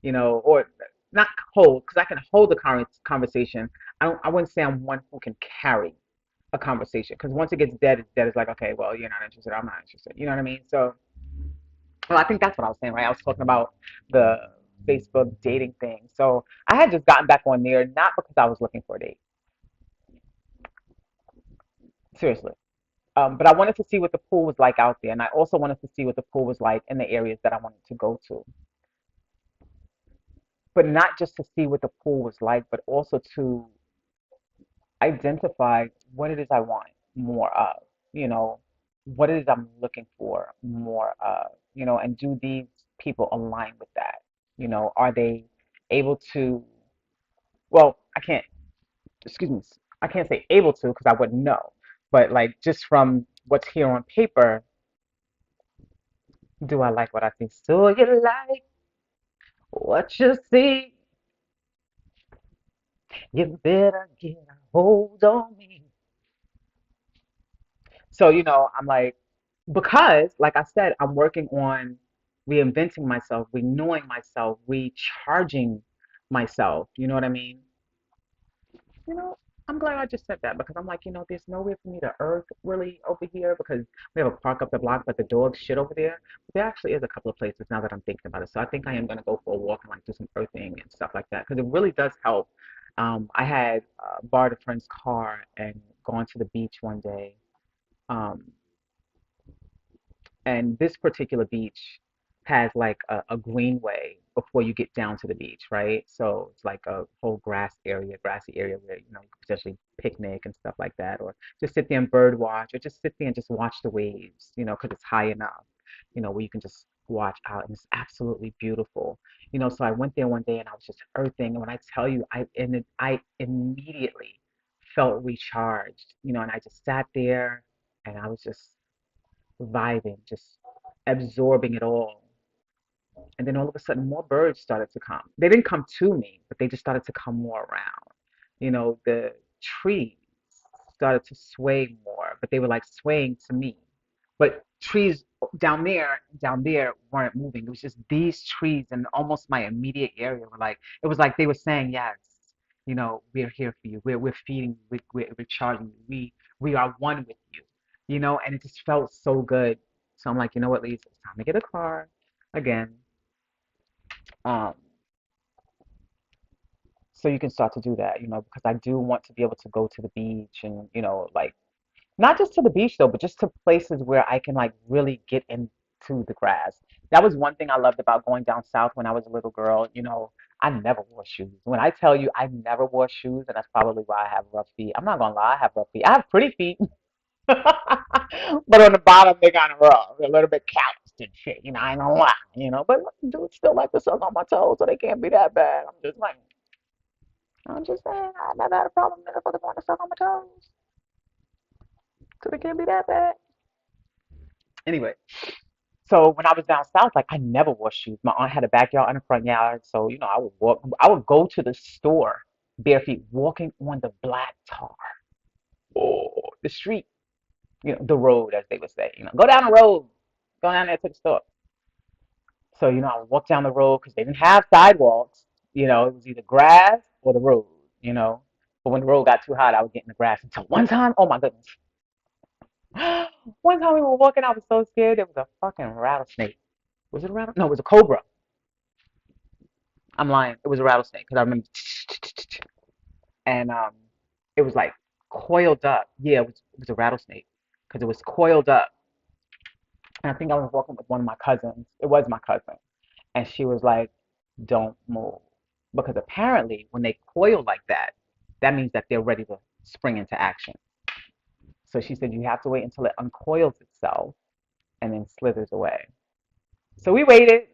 or not hold, because I can hold the conversation. I wouldn't say I'm one who can carry a conversation, because once it gets dead, it's dead. It's like, okay, well, you're not interested, I'm not interested. You know what I mean? So, well, I think that's what I was saying, right? I was talking about the Facebook dating thing. So I had just gotten back on there, not because I was looking for a date, seriously. But I wanted to see what the pool was like out there, and I also wanted to see what the pool was like in the areas that I wanted to go to. But not just to see what the pool was like, but also to identify what it is I want more of, you know, what it is I'm looking for more of, and do these people align with that? Are they able to, well, I can't, excuse me, I can't say able to, because I wouldn't know, but like just from what's here on paper, do I like what I see? So you like what you see, you better get a hold on me. So, I'm like, because, like I said, I'm working on reinventing myself, renewing myself, recharging myself. You know what I mean? You know, I'm glad I just said that because I'm like, there's nowhere for me to earth really over here because we have a park up the block, but the dogs shit over there. But there actually is a couple of places now that I'm thinking about it. So I think I am gonna go for a walk and like do some earthing and stuff like that because it really does help. I had borrowed a friend's car and gone to the beach one day. Um, and this particular beach has like a greenway before you get down to the beach, right? So it's like a whole grassy area where you can potentially picnic and stuff like that, or just sit there and bird watch, or just sit there and just watch the waves, because it's high enough, where you can just watch out, and it's absolutely beautiful, So I went there one day and I was just earthing, and when I tell you, I immediately felt recharged, and I just sat there and I was just vibing, just absorbing it all. And then all of a sudden, more birds started to come. They didn't come to me, but they just started to come more around. The trees started to sway more, but they were like swaying to me. But trees down there weren't moving. It was just these trees and almost my immediate area were like, it was like they were saying, yes, we're here for you. We're feeding you. We're charging you. We are one with you, and it just felt so good. So I'm like, you know what, Lisa, it's time to get a car again. Um, so you can start to do that, because I do want to be able to go to the beach and, like not just to the beach though, but just to places where I can like really get into the grass. That was one thing I loved about going down south when I was a little girl. I never wore shoes. When I tell you I never wore shoes, and that's probably why I have rough feet. I'm not gonna lie, I have rough feet. I have pretty feet, but on the bottom they're kind of rough, a little bit calloused and shit. I ain't gonna lie, But dudes still like to suck on my toes, so they can't be that bad. I'm just saying, I never had a problem with motherfuckers wanting to suck on my toes, so they can't be that bad. Anyway, so when I was down south, like I never wore shoes. My aunt had a backyard and a front yard, so I would go to the store bare feet, walking on the black tar, oh, the street, the road, as they would say. Go down the road, go down there to the store. So I would walk down the road because they didn't have sidewalks. It was either grass or the road. You know, but when the road got too hot, I would get in the grass. Until one time, oh my goodness, one time we were walking, I was so scared. There was a fucking rattlesnake. Was it a rattlesnake? No, it was a cobra. I'm lying. It was a rattlesnake because I remember, and it was like coiled up. Yeah, it was a rattlesnake because it was coiled up. And I think I was walking with one of my cousins. It was my cousin, and she was like, "Don't move," because apparently when they coil like that, that means that they're ready to spring into action. So she said you have to wait until it uncoils itself and then slithers away. So we waited.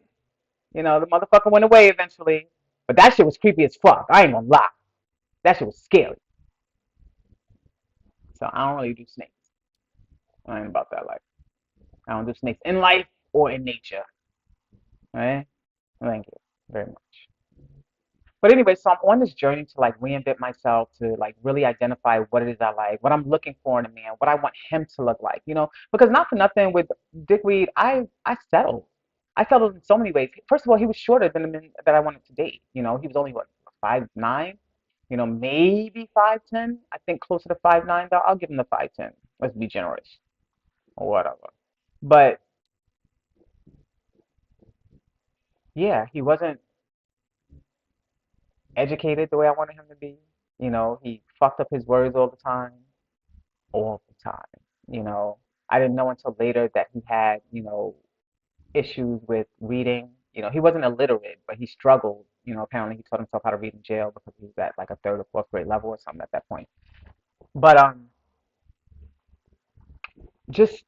The motherfucker went away eventually, but that shit was creepy as fuck. I ain't gonna lie. That shit was scary. So I don't really do snakes. I ain't about that life. I don't do snakes in life or in nature. All right? Thank you very much. But anyway, so I'm on this journey to like reinvent myself, to like really identify what it is I like, what I'm looking for in a man, what I want him to look like, because not for nothing with Dickweed, I settled. I settled in so many ways. First of all, he was shorter than the men that I wanted to date. He was only what, 5'9", maybe 5'10". I think closer to 5'9" though. I'll give him the 5'10". Let's be generous or whatever. But yeah, he wasn't educated the way I wanted him to be. He fucked up his words all the time. You know, I didn't know until later that he had, issues with reading. He wasn't illiterate, but he struggled. Apparently he taught himself how to read in jail because he was at like a third or fourth grade level or something at that point. But just,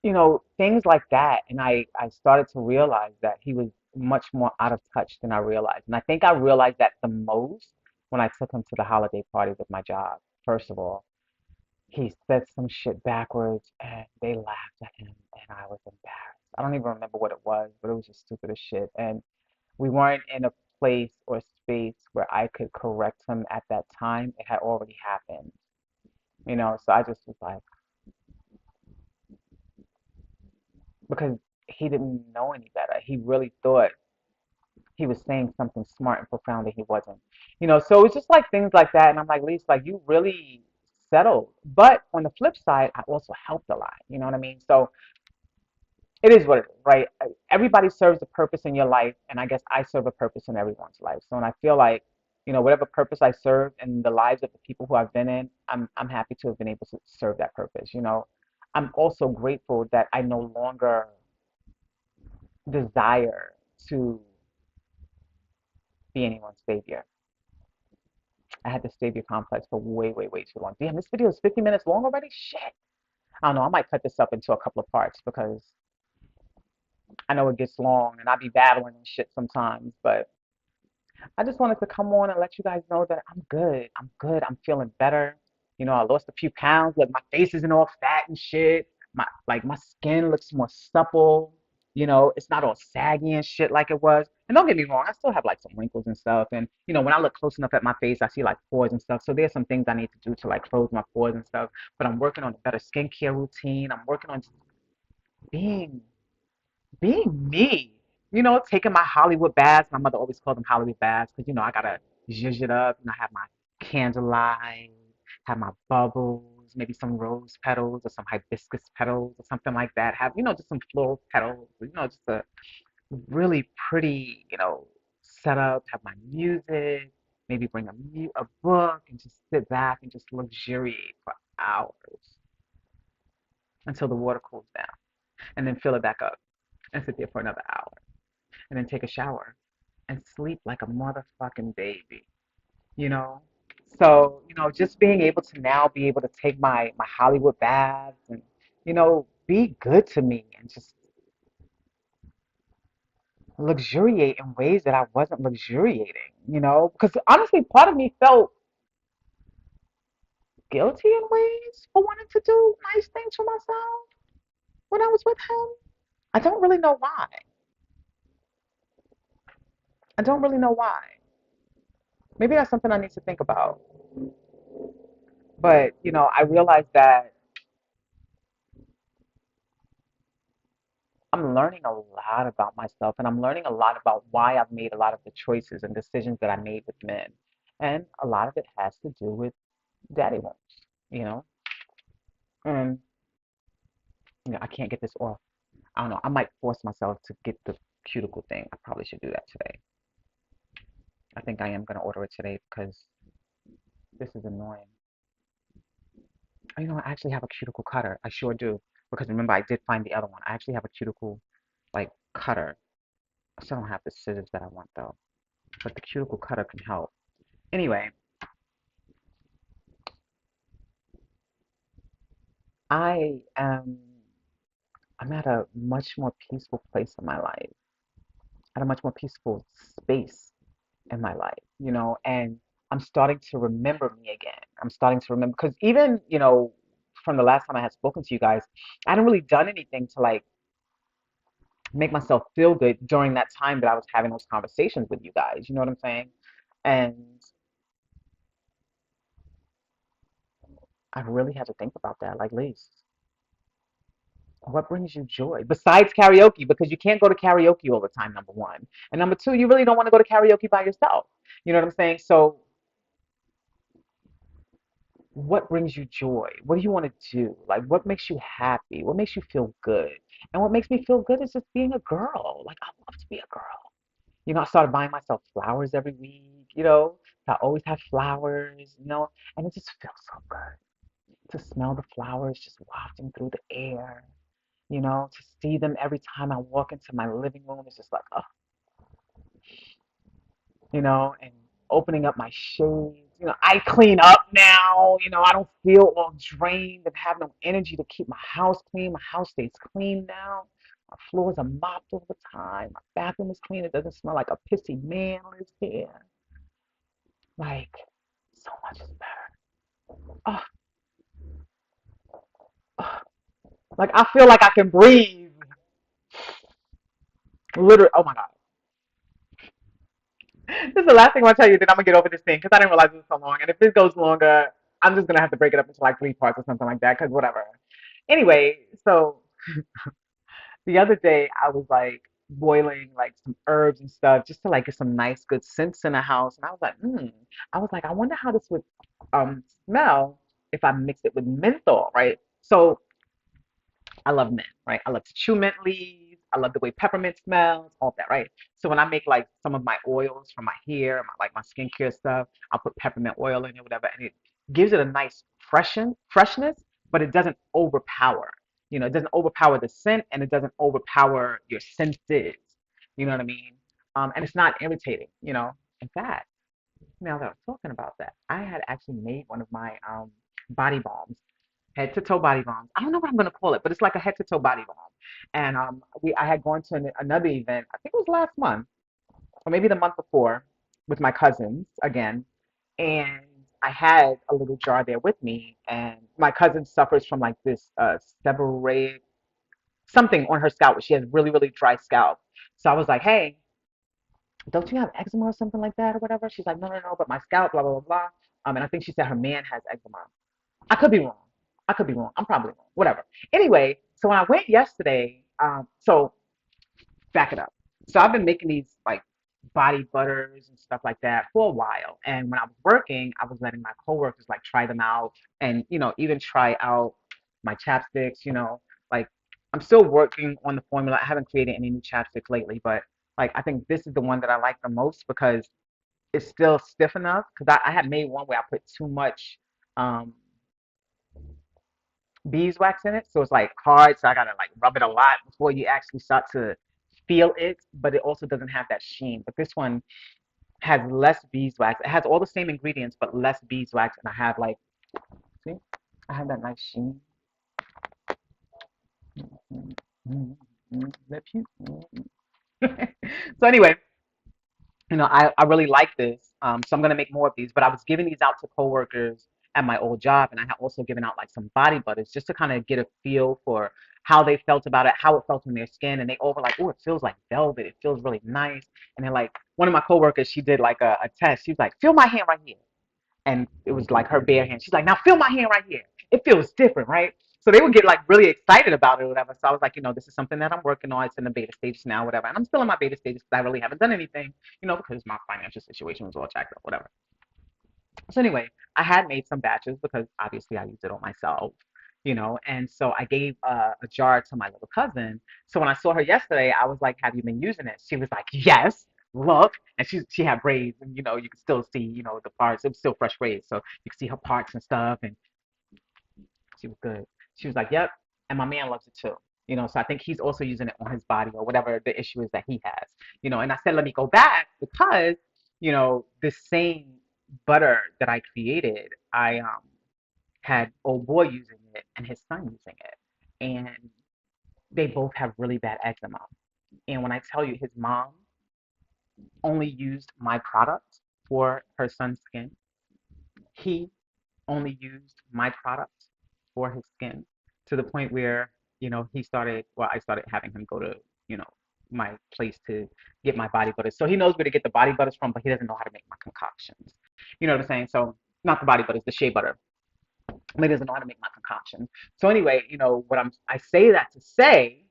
things like that. And I started to realize that he was much more out of touch than I realized. And I think I realized that the most when I took him to the holiday parties of my job, first of all. he said some shit backwards and they laughed at him and I was embarrassed. I don't even remember what it was, but it was just stupid as shit. And we weren't in a place or space where I could correct him at that time. It had already happened, so I just was like, because he didn't know any better. He really thought he was saying something smart and profound that he wasn't. So it's just like things like that. And I'm like, Lisa, like you really settled. But on the flip side, I also helped a lot. You know what I mean? So it is what it is, right? Everybody serves a purpose in your life, and I guess I serve a purpose in everyone's life. So, and I feel like, whatever purpose I serve in the lives of the people who I've been in, I'm happy to have been able to serve that purpose. I'm also grateful that I no longer desire to be anyone's savior. I had the savior complex for way, way, way too long. Damn, this video is 50 minutes long already. Shit. I don't know. I might cut this up into a couple of parts because I know it gets long and I be battling and shit sometimes, but I just wanted to come on and let you guys know that I'm good. I'm good. I'm feeling better. I lost a few pounds. Like my face isn't all fat and shit. My skin looks more supple. It's not all saggy and shit like it was. And don't get me wrong, I still have like some wrinkles and stuff. And when I look close enough at my face, I see like pores and stuff. So there's some things I need to do to like close my pores and stuff. But I'm working on a better skincare routine. I'm working on just being being me, taking my Hollywood baths. My mother always called them Hollywood baths because, I gotta zhuzh it up and I have my candlelight, have my bubbles, maybe some rose petals or some hibiscus petals or something like that. Have, just some floral petals, just a really pretty, setup, have my music, maybe bring a book and just sit back and just luxuriate for hours until the water cools down and then fill it back up and sit there for another hour and then take a shower and sleep like a motherfucking baby, you know? So, just being able to now be able to take my Hollywood baths and, be good to me and just luxuriate in ways that I wasn't luxuriating, because honestly, part of me felt guilty in ways for wanting to do nice things for myself when I was with him. I don't really know why. I don't really know why. Maybe that's something I need to think about. But, I realized that I'm learning a lot about myself and I'm learning a lot about why I've made a lot of the choices and decisions that I made with men. And a lot of it has to do with daddy wounds, you know? And, I can't get this off. I don't know. I might force myself to get the cuticle thing. I probably should do that today. I think I am going to order it today because this is annoying. I actually have a cuticle cutter. I sure do. Because remember, I did find the other one. I actually have a cuticle, like, cutter. I still don't have the scissors that I want, though. But the cuticle cutter can help. Anyway, I am I'm at a much more peaceful place in my life, at a much more peaceful space in my life, and I'm starting to remember me again. I'm starting to remember because even, from the last time I had spoken to you guys, I hadn't really done anything to like make myself feel good during that time that I was having those conversations with you guys. You know what I'm saying? And I really had to think about that. Like, Lise, what brings you joy besides karaoke? Because you can't go to karaoke all the time, number one. And number two, you really don't want to go to karaoke by yourself. You know what I'm saying? So, what brings you joy? What do you want to do? Like, what makes you happy? What makes you feel good? And what makes me feel good is just being a girl. Like, I love to be a girl. I started buying myself flowers every week, I always have flowers, and it just feels so good to smell the flowers just wafting through the air, to see them every time I walk into my living room. It's just like, oh, and opening up my shades. I clean up now. I don't feel all drained and have no energy to keep my house clean. My house stays clean now. My floors are mopped all the time. My bathroom is clean. It doesn't smell like a pissy man lives here. Like, so much is better. Oh, Like I feel like I can breathe. Literally, oh my God. This is the last thing I'll tell you, then I'm gonna get over this thing because I didn't realize it was so long. And if this goes longer, I'm just gonna have to break it up into like three parts or something like that, because whatever. Anyway, so the other day I was like boiling like some herbs and stuff just to like get some nice good scents in the house. And I was like, I was like, I wonder how this would smell if I mixed it with menthol, right? So I love mint, right? I love to chew mint leaves. I love the way peppermint smells, all of that, right? So when I make like some of my oils for my hair, like my skincare stuff, I'll put peppermint oil in it, whatever, and it gives it a nice freshness, but it doesn't overpower. It doesn't overpower the scent and it doesn't overpower your senses. You know what I mean? And it's not irritating. In fact, now that I'm talking about that, I had actually made one of my body balms, head to toe body balm. I don't know what I'm gonna call it, but it's like a head to toe body balm. And I had gone to another event. I think it was last month or maybe the month before with my cousins again, and I had a little jar there with me. And my cousin suffers from like this seborrheic something on her scalp. She has really really dry scalp. So I was like, hey, don't you have eczema or something like that or whatever? She's like, no, no, no, but my scalp, blah blah blah blah. And I think she said her man has eczema. I could be wrong. I could be wrong. I'm probably wrong. Whatever. Anyway, so when I went yesterday, so back it up. So I've been making these like body butters and stuff like that for a while. And when I was working, I was letting my coworkers like try them out and, even try out my chapsticks, like I'm still working on the formula. I haven't created any new chapsticks lately, but like I think this is the one that I like the most because it's still stiff enough. Because I had made one where I put too much um beeswax in it, so it's like hard. So I gotta like rub it a lot before you actually start to feel it. But it also doesn't have that sheen. But this one has less beeswax. It has all the same ingredients, but less beeswax. And I have like, see, I have that nice sheen. Lip you. So anyway, I really like this. So I'm gonna make more of these. But I was giving these out to coworkers at my old job, and I had also given out like some body butters just to kind of get a feel for how they felt about it, how it felt on their skin, and they all were like, "Oh, it feels like velvet. It feels really nice." And then like one of my coworkers, she did like a test. She was like, "Feel my hand right here." And it was like her bare hand. She's like, now feel my hand right here. It feels different, right? So they would get like really excited about it or whatever. So I was like, this is something that I'm working on. It's in the beta stages now, whatever. And I'm still in my beta stages because I really haven't done anything, because my financial situation was all jacked up, whatever. So anyway, I had made some batches because obviously I used it on myself. And so I gave a jar to my little cousin. So when I saw her yesterday, I was like, "Have you been using it?" She was like, "Yes. Look," and she had braids, and you could still see the parts. It was still fresh braids, so you could see her parts and stuff, and she was good. She was like, "Yep," and my man loves it too. So I think he's also using it on his body or whatever the issue is that he has. And I said, let me go back because this same butter that I created, I had old boy using it and his son using it, and they both have really bad eczema. And when I tell you, his mom only used my product for her son's skin, he only used my product for his skin to the point where he started. Well, I started having him go to you know my place to get my body butters. So he knows where to get the body butters from, but he doesn't know how to make my concoctions. You know what I'm saying? So not the body butters, the shea butter. He doesn't know how to make my concoction. So anyway, I say that to say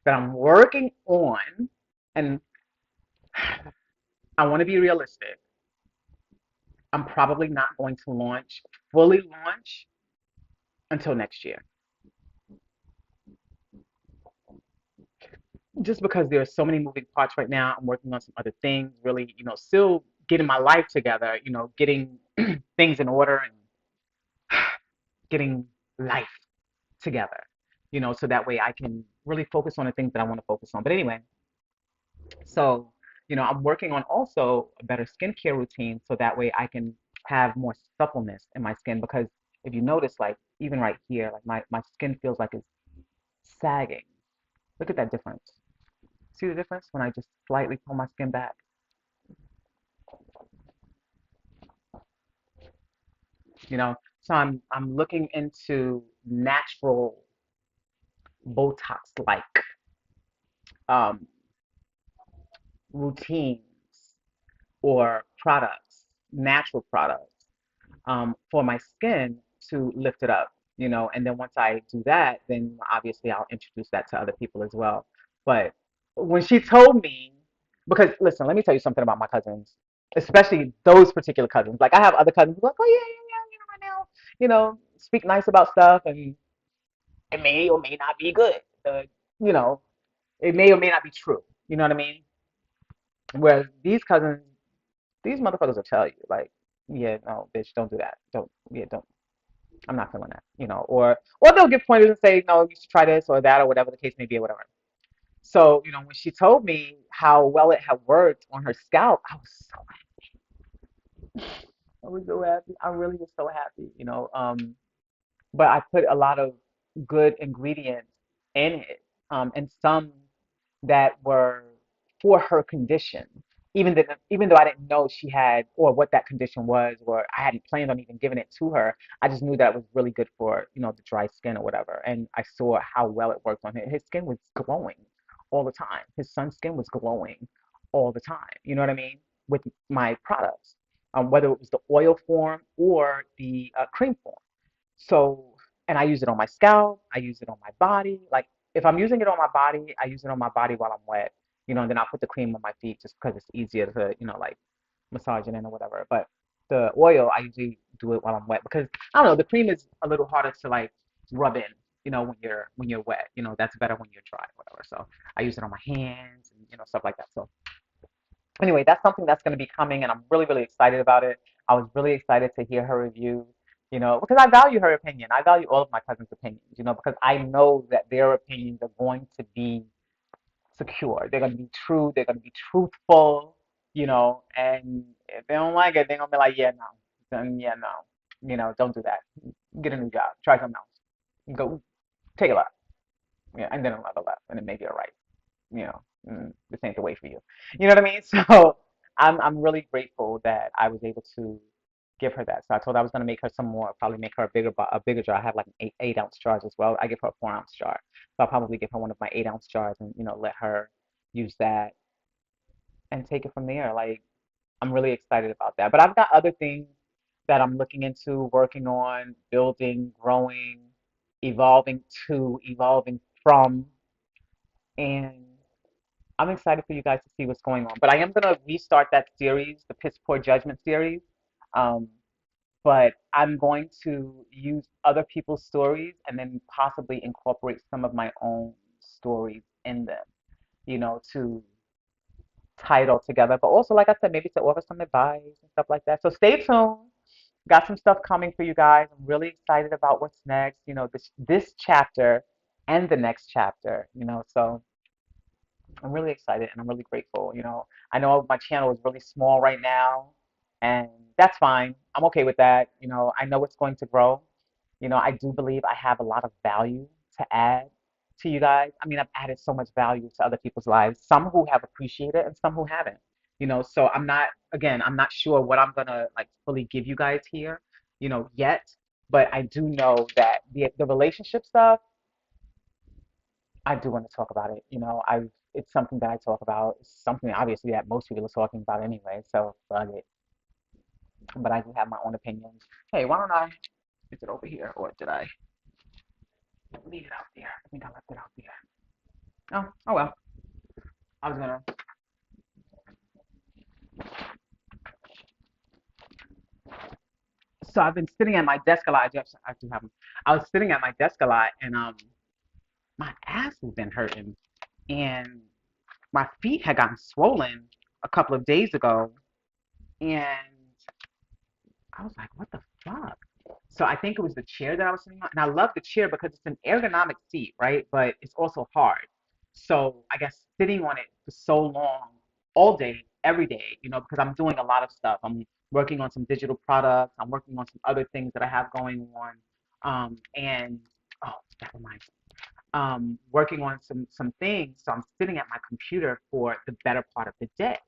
that I'm working on, and I want to be realistic. I'm probably not going to fully launch until next year, just because there are so many moving parts right now. I'm working on some other things, really, still getting my life together, getting things in order and getting life together, so that way I can really focus on the things that I want to focus on. But anyway, so, I'm working on also a better skincare routine so that way I can have more suppleness in my skin because if you notice, like even right here, like my skin feels like it's sagging. Look at that difference. See the difference when I just slightly pull my skin back? So I'm looking into natural Botox-like um, routines or products, natural products for my skin to lift it up, and then once I do that, then obviously I'll introduce that to other people as well. But when she told me, because listen, let me tell you something about my cousins, especially those particular cousins. Like I have other cousins who are like, oh yeah, yeah, yeah, right now, speak nice about stuff, and it may or may not be good. You know, it may or may not be true. You know what I mean? Whereas these cousins, these motherfuckers will tell you, like, yeah, no, bitch, don't do that. Don't, yeah, don't. I'm not feeling that, or they'll give pointers and say, no, you should try this or that or whatever the case may be or whatever. So, when she told me how well it had worked on her scalp, I was so happy. I really was so happy, but I put a lot of good ingredients in it, and some that were for her condition. Even though I didn't know she had or what that condition was, or I hadn't planned on even giving it to her, I just knew that it was really good for the dry skin or whatever. And I saw how well it worked on him. His skin was glowing all the time. His son's skin was glowing all the time. You know what I mean? With my products, whether it was the oil form or the cream form. So, and I use it on my scalp, I use it on my body. Like if I'm using it on my body, I use it on my body while I'm wet, and then I'll put the cream on my feet just because it's easier to, like massage it in or whatever. But the oil, I usually do it while I'm wet because I don't know, the cream is a little harder to like rub in, when you're wet. That's better when you're dry, whatever. So I use it on my hands and stuff like that. So anyway, that's something that's going to be coming, and I'm really, really excited about it. I was really excited to hear her review, because I value her opinion. I value all of my cousins' opinions, because I know that their opinions are going to be secure. They're going to be true. They're going to be truthful, and if they don't like it, they're going to be like, yeah, no, then yeah, no, don't do that. Get a new job. Try something else. Go take a left. Yeah, and then another left, and it may be all right. This ain't the way for you. You know what I mean? So I'm really grateful that I was able to give her that. So I told her I was gonna make her some more, probably make her a bigger jar. I have like an eight ounce jars as well. I give her a 4 ounce jar. So I'll probably give her one of my 8 ounce jars and let her use that and take it from there. Like I'm really excited about that. But I've got other things that I'm looking into, working on, building, growing, evolving evolving from, and I'm excited for you guys to see what's going on. But I am gonna restart that series, the Piss Poor Judgment series. Um, but I'm going to use other people's stories and then possibly incorporate some of my own stories in them, to tie it all together. But also, like I said, maybe to offer some advice and stuff like that. So stay tuned. Got some stuff coming for you guys. I'm really excited about what's next, this chapter and the next chapter, so I'm really excited and I'm really grateful. I know my channel is really small right now, and that's fine. I'm okay with that. I know it's going to grow. I do believe I have a lot of value to add to you guys. I mean, I've added so much value to other people's lives, some who have appreciated and some who haven't. So I'm not sure what I'm gonna like fully give you guys here, yet, but I do know that the relationship stuff, I do want to talk about it. It's something that I talk about. It's something obviously that most people are talking about anyway. So fuck it. But I do have my own opinions. Hey, why don't I? Is it over here or did I leave it out there? I think I left it out there. Oh well. I was gonna. So I've been sitting at my desk a lot. I do have them. I was sitting at my desk a lot, and my ass has been hurting, and my feet had gotten swollen a couple of days ago, and I was like, what the fuck? So I think it was the chair that I was sitting on. And I love the chair because it's an ergonomic seat, right? But it's also hard. So I guess sitting on it for so long, all day, every day, because I'm doing a lot of stuff. I'm working on some digital products. I'm working on some other things that I have going on. And oh, that reminds me. Working on some things. So I'm sitting at my computer for the better part of the day.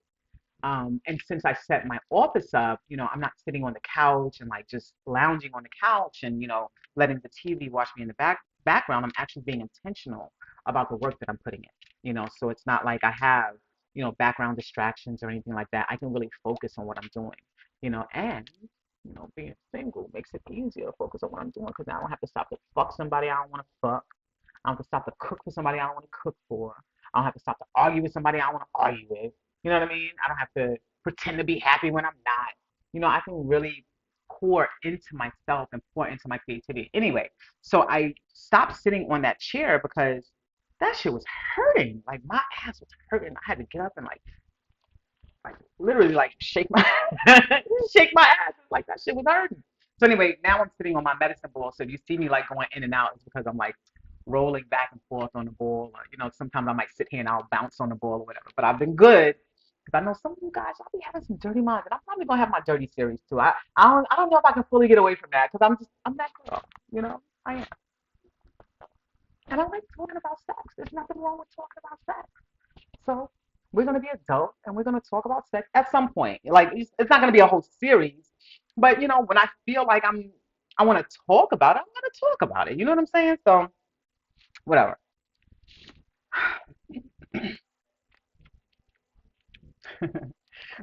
And since I set my office up, I'm not sitting on the couch and like just lounging on the couch and, letting the TV watch me in the background. I'm actually being intentional about the work that I'm putting in, so it's not like I have, background distractions or anything like that. I can really focus on what I'm doing, and, being single makes it easier to focus on what I'm doing because I don't have to stop to fuck somebody I don't want to fuck. I don't have to stop to cook for somebody I don't want to cook for. I don't have to stop to argue with somebody I don't want to argue with. You know what I mean? I don't have to pretend to be happy when I'm not. I can really pour into myself and pour into my creativity. Anyway, so I stopped sitting on that chair because that shit was hurting. Like my ass was hurting. I had to get up and like literally like shake my shake my ass. Like that shit was hurting. So anyway, now I'm sitting on my medicine ball. So if you see me like going in and out, it's because I'm like rolling back and forth on the ball. Or, sometimes I might sit here and I'll bounce on the ball or whatever. But I've been good because I know some of you guys, I'll be having some dirty minds, and I'm probably gonna have my dirty series too. I don't know if I can fully get away from that because I'm that girl. I am, and I like talking about sex. There's nothing wrong with talking about sex. So we're gonna be adults and we're gonna talk about sex at some point. Like it's not gonna be a whole series, but when I feel like I want to talk about it, I'm gonna talk about it. You know what I'm saying? So whatever.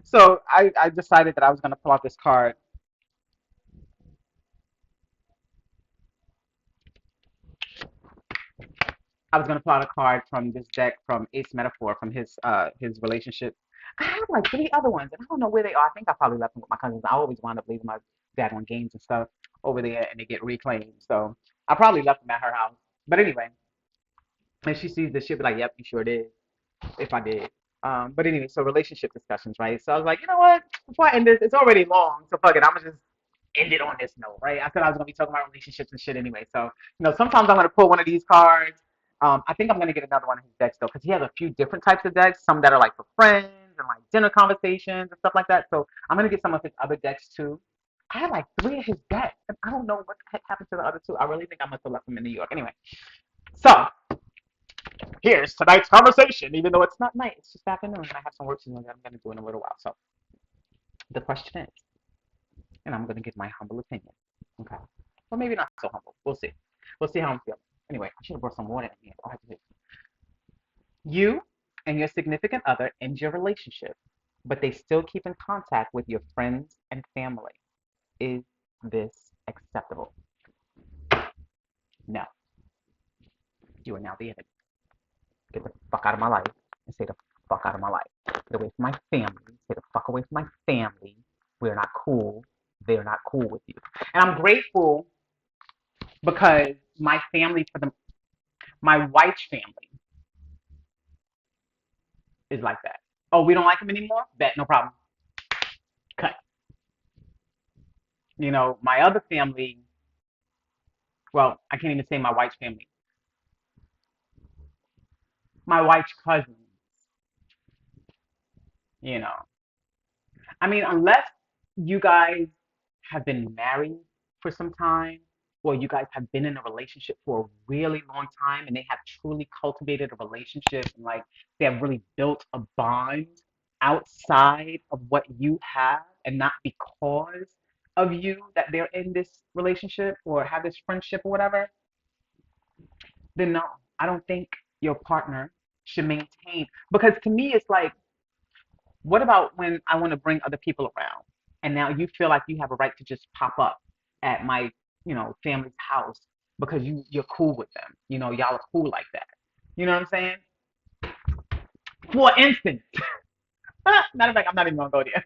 So I decided that I was gonna pull out this card. I was gonna pull out a card from this deck from Ace Metaphor from his relationship. I have like three other ones, and I don't know where they are. I think I probably left them with my cousins. I always wind up leaving my dad on games and stuff over there, and they get reclaimed. So I probably left them at her house. But anyway, and she sees this, she'll be like, "Yep, you sure did." If I did. But anyway, so relationship discussions, right? So I was like, you know what? Before I end this, it's already long, so fuck it. I'm gonna just end it on this note, right? I said I was gonna be talking about relationships and shit anyway. So sometimes I'm gonna pull one of these cards. I think I'm gonna get another one of his decks though, because he has a few different types of decks. Some that are like for friends and like dinner conversations and stuff like that. So I'm gonna get some of his other decks too. I have like three of his decks, and I don't know what the heck happened to the other two. I really think I must have left them in New York. Anyway, so here's tonight's conversation, even though it's not night, it's just afternoon, and I have some work to do that I'm going to do in a little while. So the question is, and I'm going to give my humble opinion, okay? Or maybe not so humble. We'll see. We'll see how I'm feeling. Anyway, I should have brought some water in here. You and your significant other end your relationship, but they still keep in contact with your friends and family. Is this acceptable? No. You are now the enemy. Get the fuck out of my life and stay the fuck out of my life. Get away from my family. Stay the fuck away from my family. We're not cool. They're not cool with you. And I'm grateful because my family, my wife's family is like that. Oh, we don't like him anymore? Bet, no problem. Cut. My other family, well, I can't even say my wife's family. My wife's cousins, you know. I mean, unless you guys have been married for some time, or you guys have been in a relationship for a really long time and they have truly cultivated a relationship and like they have really built a bond outside of what you have and not because of you that they're in this relationship or have this friendship or whatever, then no, I don't think your partner should maintain. Because to me, it's like, what about when I want to bring other people around and now you feel like you have a right to just pop up at my, family's house because you're cool with them. Y'all are cool like that. You know what I'm saying? For instance, matter of fact, I'm not even gonna go there.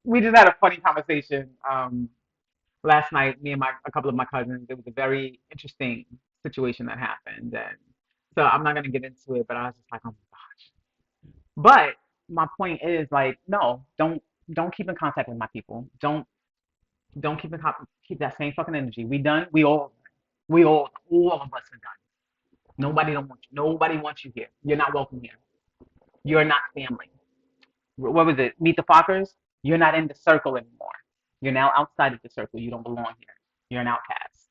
We just had a funny conversation last night, me and a couple of my cousins. It was a very interesting situation that happened, and so I'm not gonna get into it. But I was just like, oh my gosh. But my point is like, no, don't keep in contact with my people. Don't keep that same fucking energy. We done. We all of us are done. Nobody don't want you. Nobody wants you here. You're not welcome here. You're not family. What was it? Meet the Fockers. You're not in the circle anymore. You're now outside of the circle. You don't belong here. You're an outcast.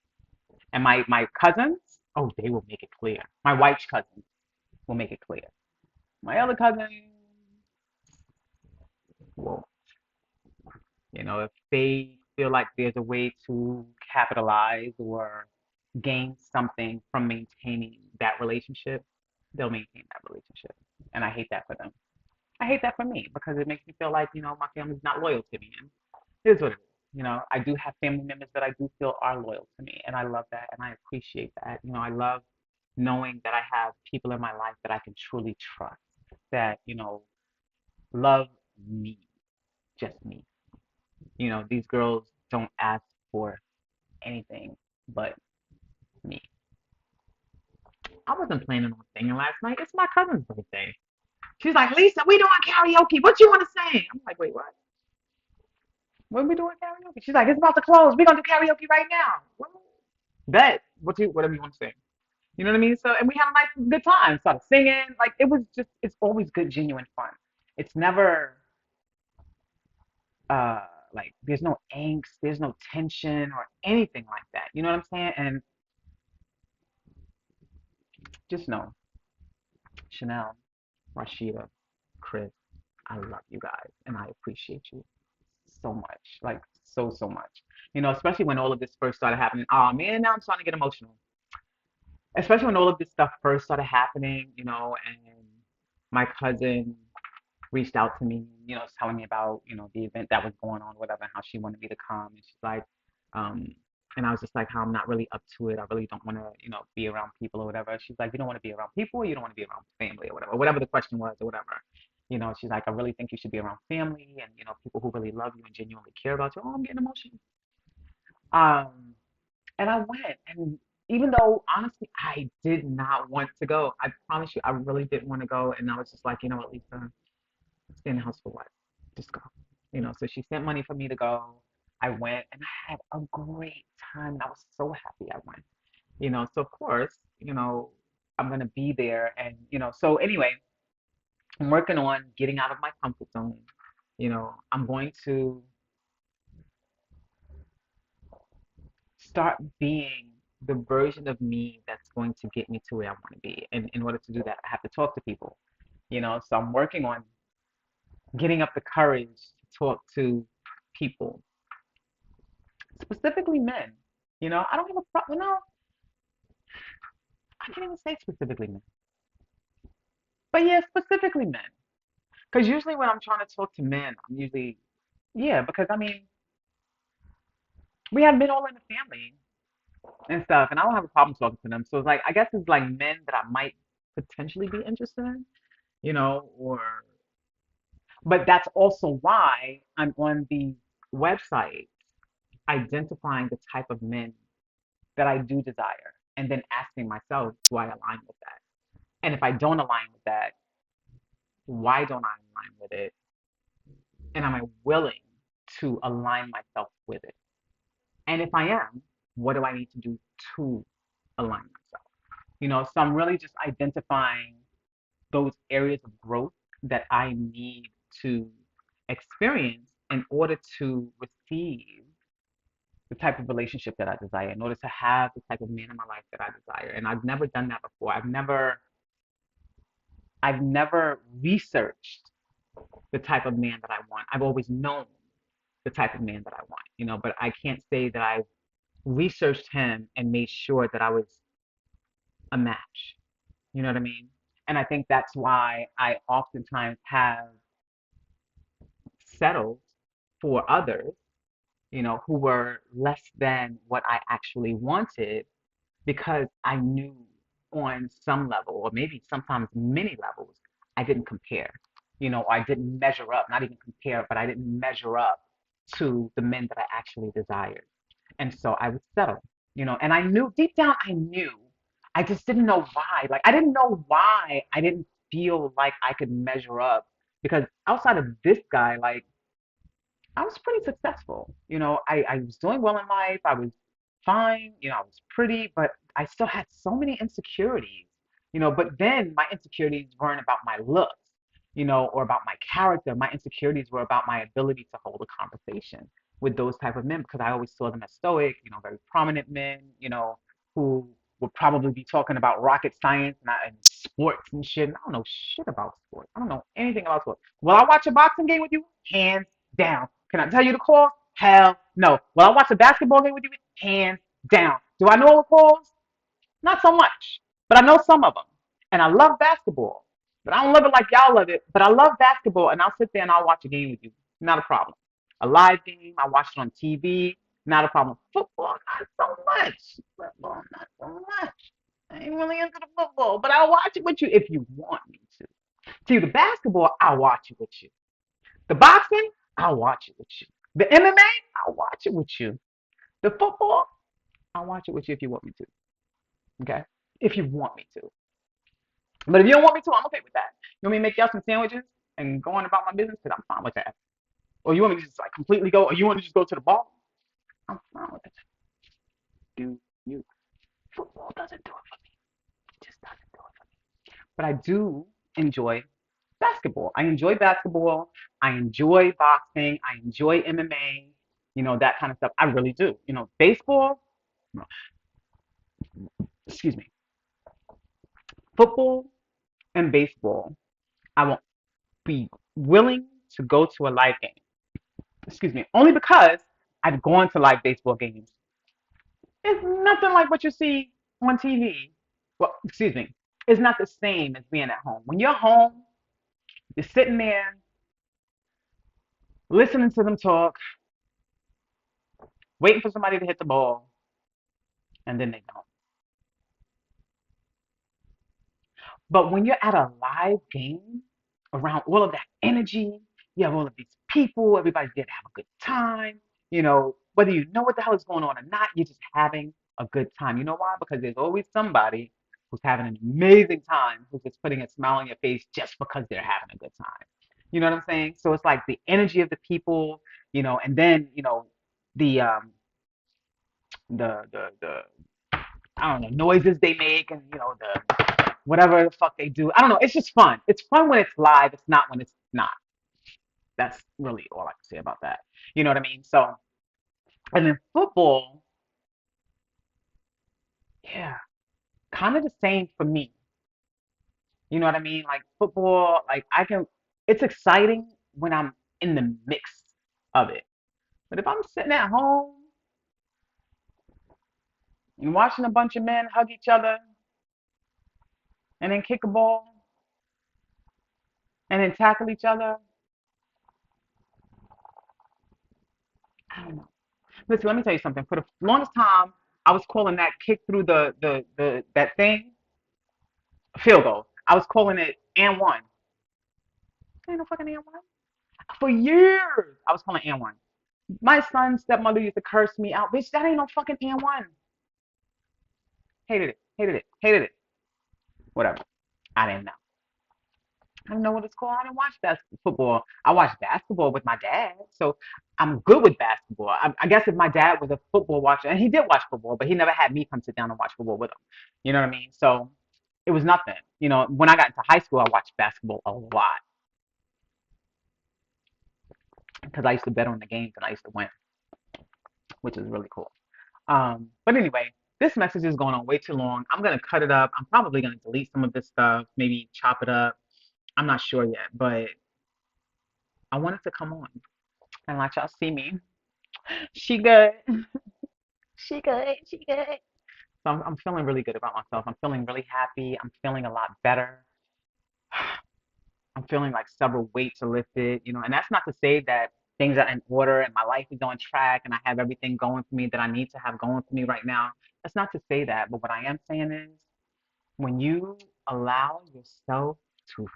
And my cousins, oh, they will make it clear. My wife's cousins will make it clear. My other cousins, If they feel like there's a way to capitalize or gain something from maintaining that relationship, they'll maintain that relationship. And I hate that for them. I hate that for me because it makes me feel like, my family's not loyal to me. And it is what it is. I do have family members that I do feel are loyal to me. And I love that and I appreciate that. I love knowing that I have people in my life that I can truly trust that, love me, just me. These girls don't ask for anything but me. I wasn't planning on singing last night. It's my cousin's birthday. She's like, Lisa, we doing karaoke. What you want to sing? I'm like, wait, what? When we doing karaoke? She's like, it's about to close. We're gonna do karaoke right now. What? Bet. Whatever you want to sing. You know what I mean? So, and we had a nice, good time. Started singing. Like, it's always good, genuine fun. It's never, uh, like, there's no angst, there's no tension or anything like that. You know what I'm saying? And just know, Chanel, Rashida, Chris, I love you guys and I appreciate you so much. Like, so, so much. Especially when all of this first started happening. Oh man, now I'm starting to get emotional. Especially when all of this stuff first started happening, and my cousin reached out to me, telling me about, the event that was going on, whatever, and how she wanted me to come. And she's like, um, and I was just like, how I'm not really up to it. I really don't want to, be around people or whatever. She's like, you don't want to be around people or you don't want to be around family or whatever the question was or whatever. She's like, I really think you should be around family and, people who really love you and genuinely care about you. Oh, I'm getting emotional. Um, and I went, and even though honestly I did not want to go, I promise you, I really didn't want to go. And I was just like, you know what, Lisa, stay in the house for what? Just go. So she sent money for me to go. I went and I had a great time. I was so happy I went. So of course, I'm gonna be there and so anyway, I'm working on getting out of my comfort zone. I'm going to start being the version of me that's going to get me to where I want to be. And in order to do that, I have to talk to people. So I'm working on getting up the courage to talk to people, specifically men. I don't have a problem. No, I can't even say specifically men, but yeah, specifically men. Because usually when I'm trying to talk to men, I'm usually, yeah, because I mean, we have men all in the family and stuff, and I don't have a problem talking to them. So it's like, I guess it's like men that I might potentially be interested in, or, but that's also why I'm on the website identifying the type of men that I do desire and then asking myself, do I align with that? And if I don't align with that, why don't I align with it? And am I willing to align myself with it? And if I am, what do I need to do to align myself? So I'm really just identifying those areas of growth that I need to experience in order to receive the type of relationship that I desire, in order to have the type of man in my life that I desire. And I've never done that before. I've never researched the type of man that I want. I've always known the type of man that I want, but I can't say that I've researched him and made sure that I was a match. You know what I mean? And I think that's why I oftentimes have settled for others, who were less than what I actually wanted because I knew on some level, or maybe sometimes many levels, I didn't compare, or I didn't measure up, not even compare, but I didn't measure up to the men that I actually desired. And so I would settle, and I knew deep down, I knew, I just didn't know why. Like, I didn't know why I didn't feel like I could measure up because outside of this guy, like, I was pretty successful. I was doing well in life. I was fine. I was pretty, but I still had so many insecurities. But then my insecurities weren't about my looks, or about my character. My insecurities were about my ability to hold a conversation with those type of men because I always saw them as stoic, very prominent men, who would probably be talking about rocket science and sports and shit. And I don't know shit about sports. I don't know anything about sports. Will I watch a boxing game with you? Hands down. Can I tell you the calls? Hell no. Will I watch a basketball game with you? Hands down. Do I know all the calls? Not so much, but I know some of them. And I love basketball, but I don't love it like y'all love it. But I love basketball, and I'll sit there and I'll watch a game with you. Not a problem. A live game, I watch it on TV. Not a problem. Football, not so much. Football, not so much. I ain't really into the football, but I'll watch it with you if you want me to. See, the basketball, I'll watch it with you. The boxing, I'll watch it with you. The MMA, I'll watch it with you. The football, I'll watch it with you if you want me to. Okay? If you want me to. But if you don't want me to, I'm okay with that. You want me to make y'all some sandwiches and go on about my business? Because I'm fine with that. Or you want me to just like completely go, or you want to just go to the bar? I'm fine with that. Do you? Football doesn't do it for me. It just doesn't do it for me. But I do enjoy basketball. I enjoy basketball. I enjoy boxing. I enjoy MMA. That kind of stuff. I really do. Baseball, excuse me, football and baseball. I won't be willing to go to a live game. Excuse me, only because I've gone to live baseball games. It's nothing like what you see on TV. Well, excuse me, it's not the same as being at home. When you're home, you're sitting there listening to them talk, waiting for somebody to hit the ball, and then they don't. But when you're at a live game, around all of that energy, you have all of these people, everybody's there to have a good time. Whether you know what the hell is going on or not, you're just having a good time. You know why? Because there's always somebody who's having an amazing time, who's just putting a smile on your face just because they're having a good time. You know what I'm saying? So it's like the energy of the people, and then, the the I don't know, noises they make, and the whatever the fuck they do. I don't know. It's just fun. It's fun when it's live. It's not when it's not. That's really all I can say about that. You know what I mean? So, and then football, yeah, kind of the same for me. You know what I mean? Like football, like it's exciting when I'm in the mix of it. But if I'm sitting at home and watching a bunch of men hug each other and then kick a ball and then tackle each other, I don't know. Listen, let me tell you something. For the longest time, I was calling that kick through the that thing field goal. I was calling it and one. Ain't no fucking and one. For years, I was calling and one. My son's stepmother used to curse me out. Bitch, that ain't no fucking and one. Hated it. Hated it. Hated it. Whatever. I didn't know. I don't know what it's called. I didn't watch football. I watched basketball with my dad, so I'm good with basketball. I guess if my dad was a football watcher, and he did watch football, but he never had me come sit down and watch football with him. You know what I mean? So it was nothing. When I got into high school, I watched basketball a lot because I used to bet on the games and I used to win, which is really cool. But anyway, this message is going on way too long. I'm gonna cut it up. I'm probably gonna delete some of this stuff, maybe chop it up. I'm not sure yet, but I wanted to come on and let y'all see me. She good. She good. She good. So I'm feeling really good about myself. I'm feeling really happy. I'm feeling a lot better. I'm feeling like several weights are lifted, and that's not to say that things are in order and my life is on track and I have everything going for me that I need to have going for me right now. That's not to say that. But what I am saying is when you allow yourself to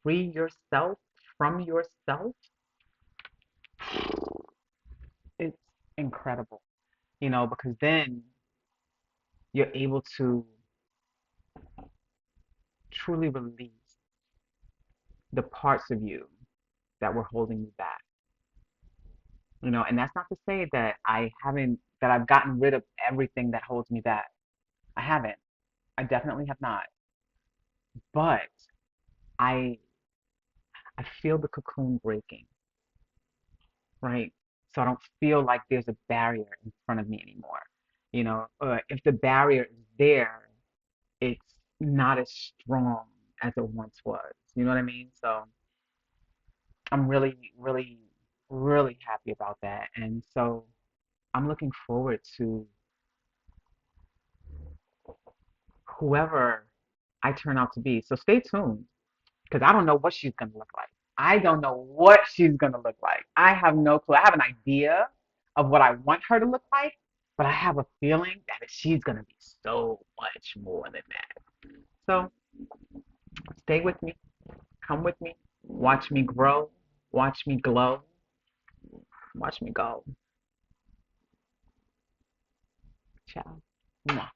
free yourself from yourself, it's incredible, because then you're able to truly release the parts of you that were holding you back. And that's not to say that I've gotten rid of everything that holds me back. I haven't. I definitely have not. But I I feel the cocoon breaking, right? So I don't feel like there's a barrier in front of me anymore. If the barrier is there, it's not as strong as it once was. You know what I mean? So I'm really, really. really happy about that. And so I'm looking forward to whoever I turn out to be. So stay tuned because I don't know what she's going to look like. I don't know what she's going to look like. I have no clue. I have an idea of what I want her to look like, but I have a feeling that she's going to be so much more than that. So stay with me, come with me, watch me grow, watch me glow, watch me go. Ciao. Mwah.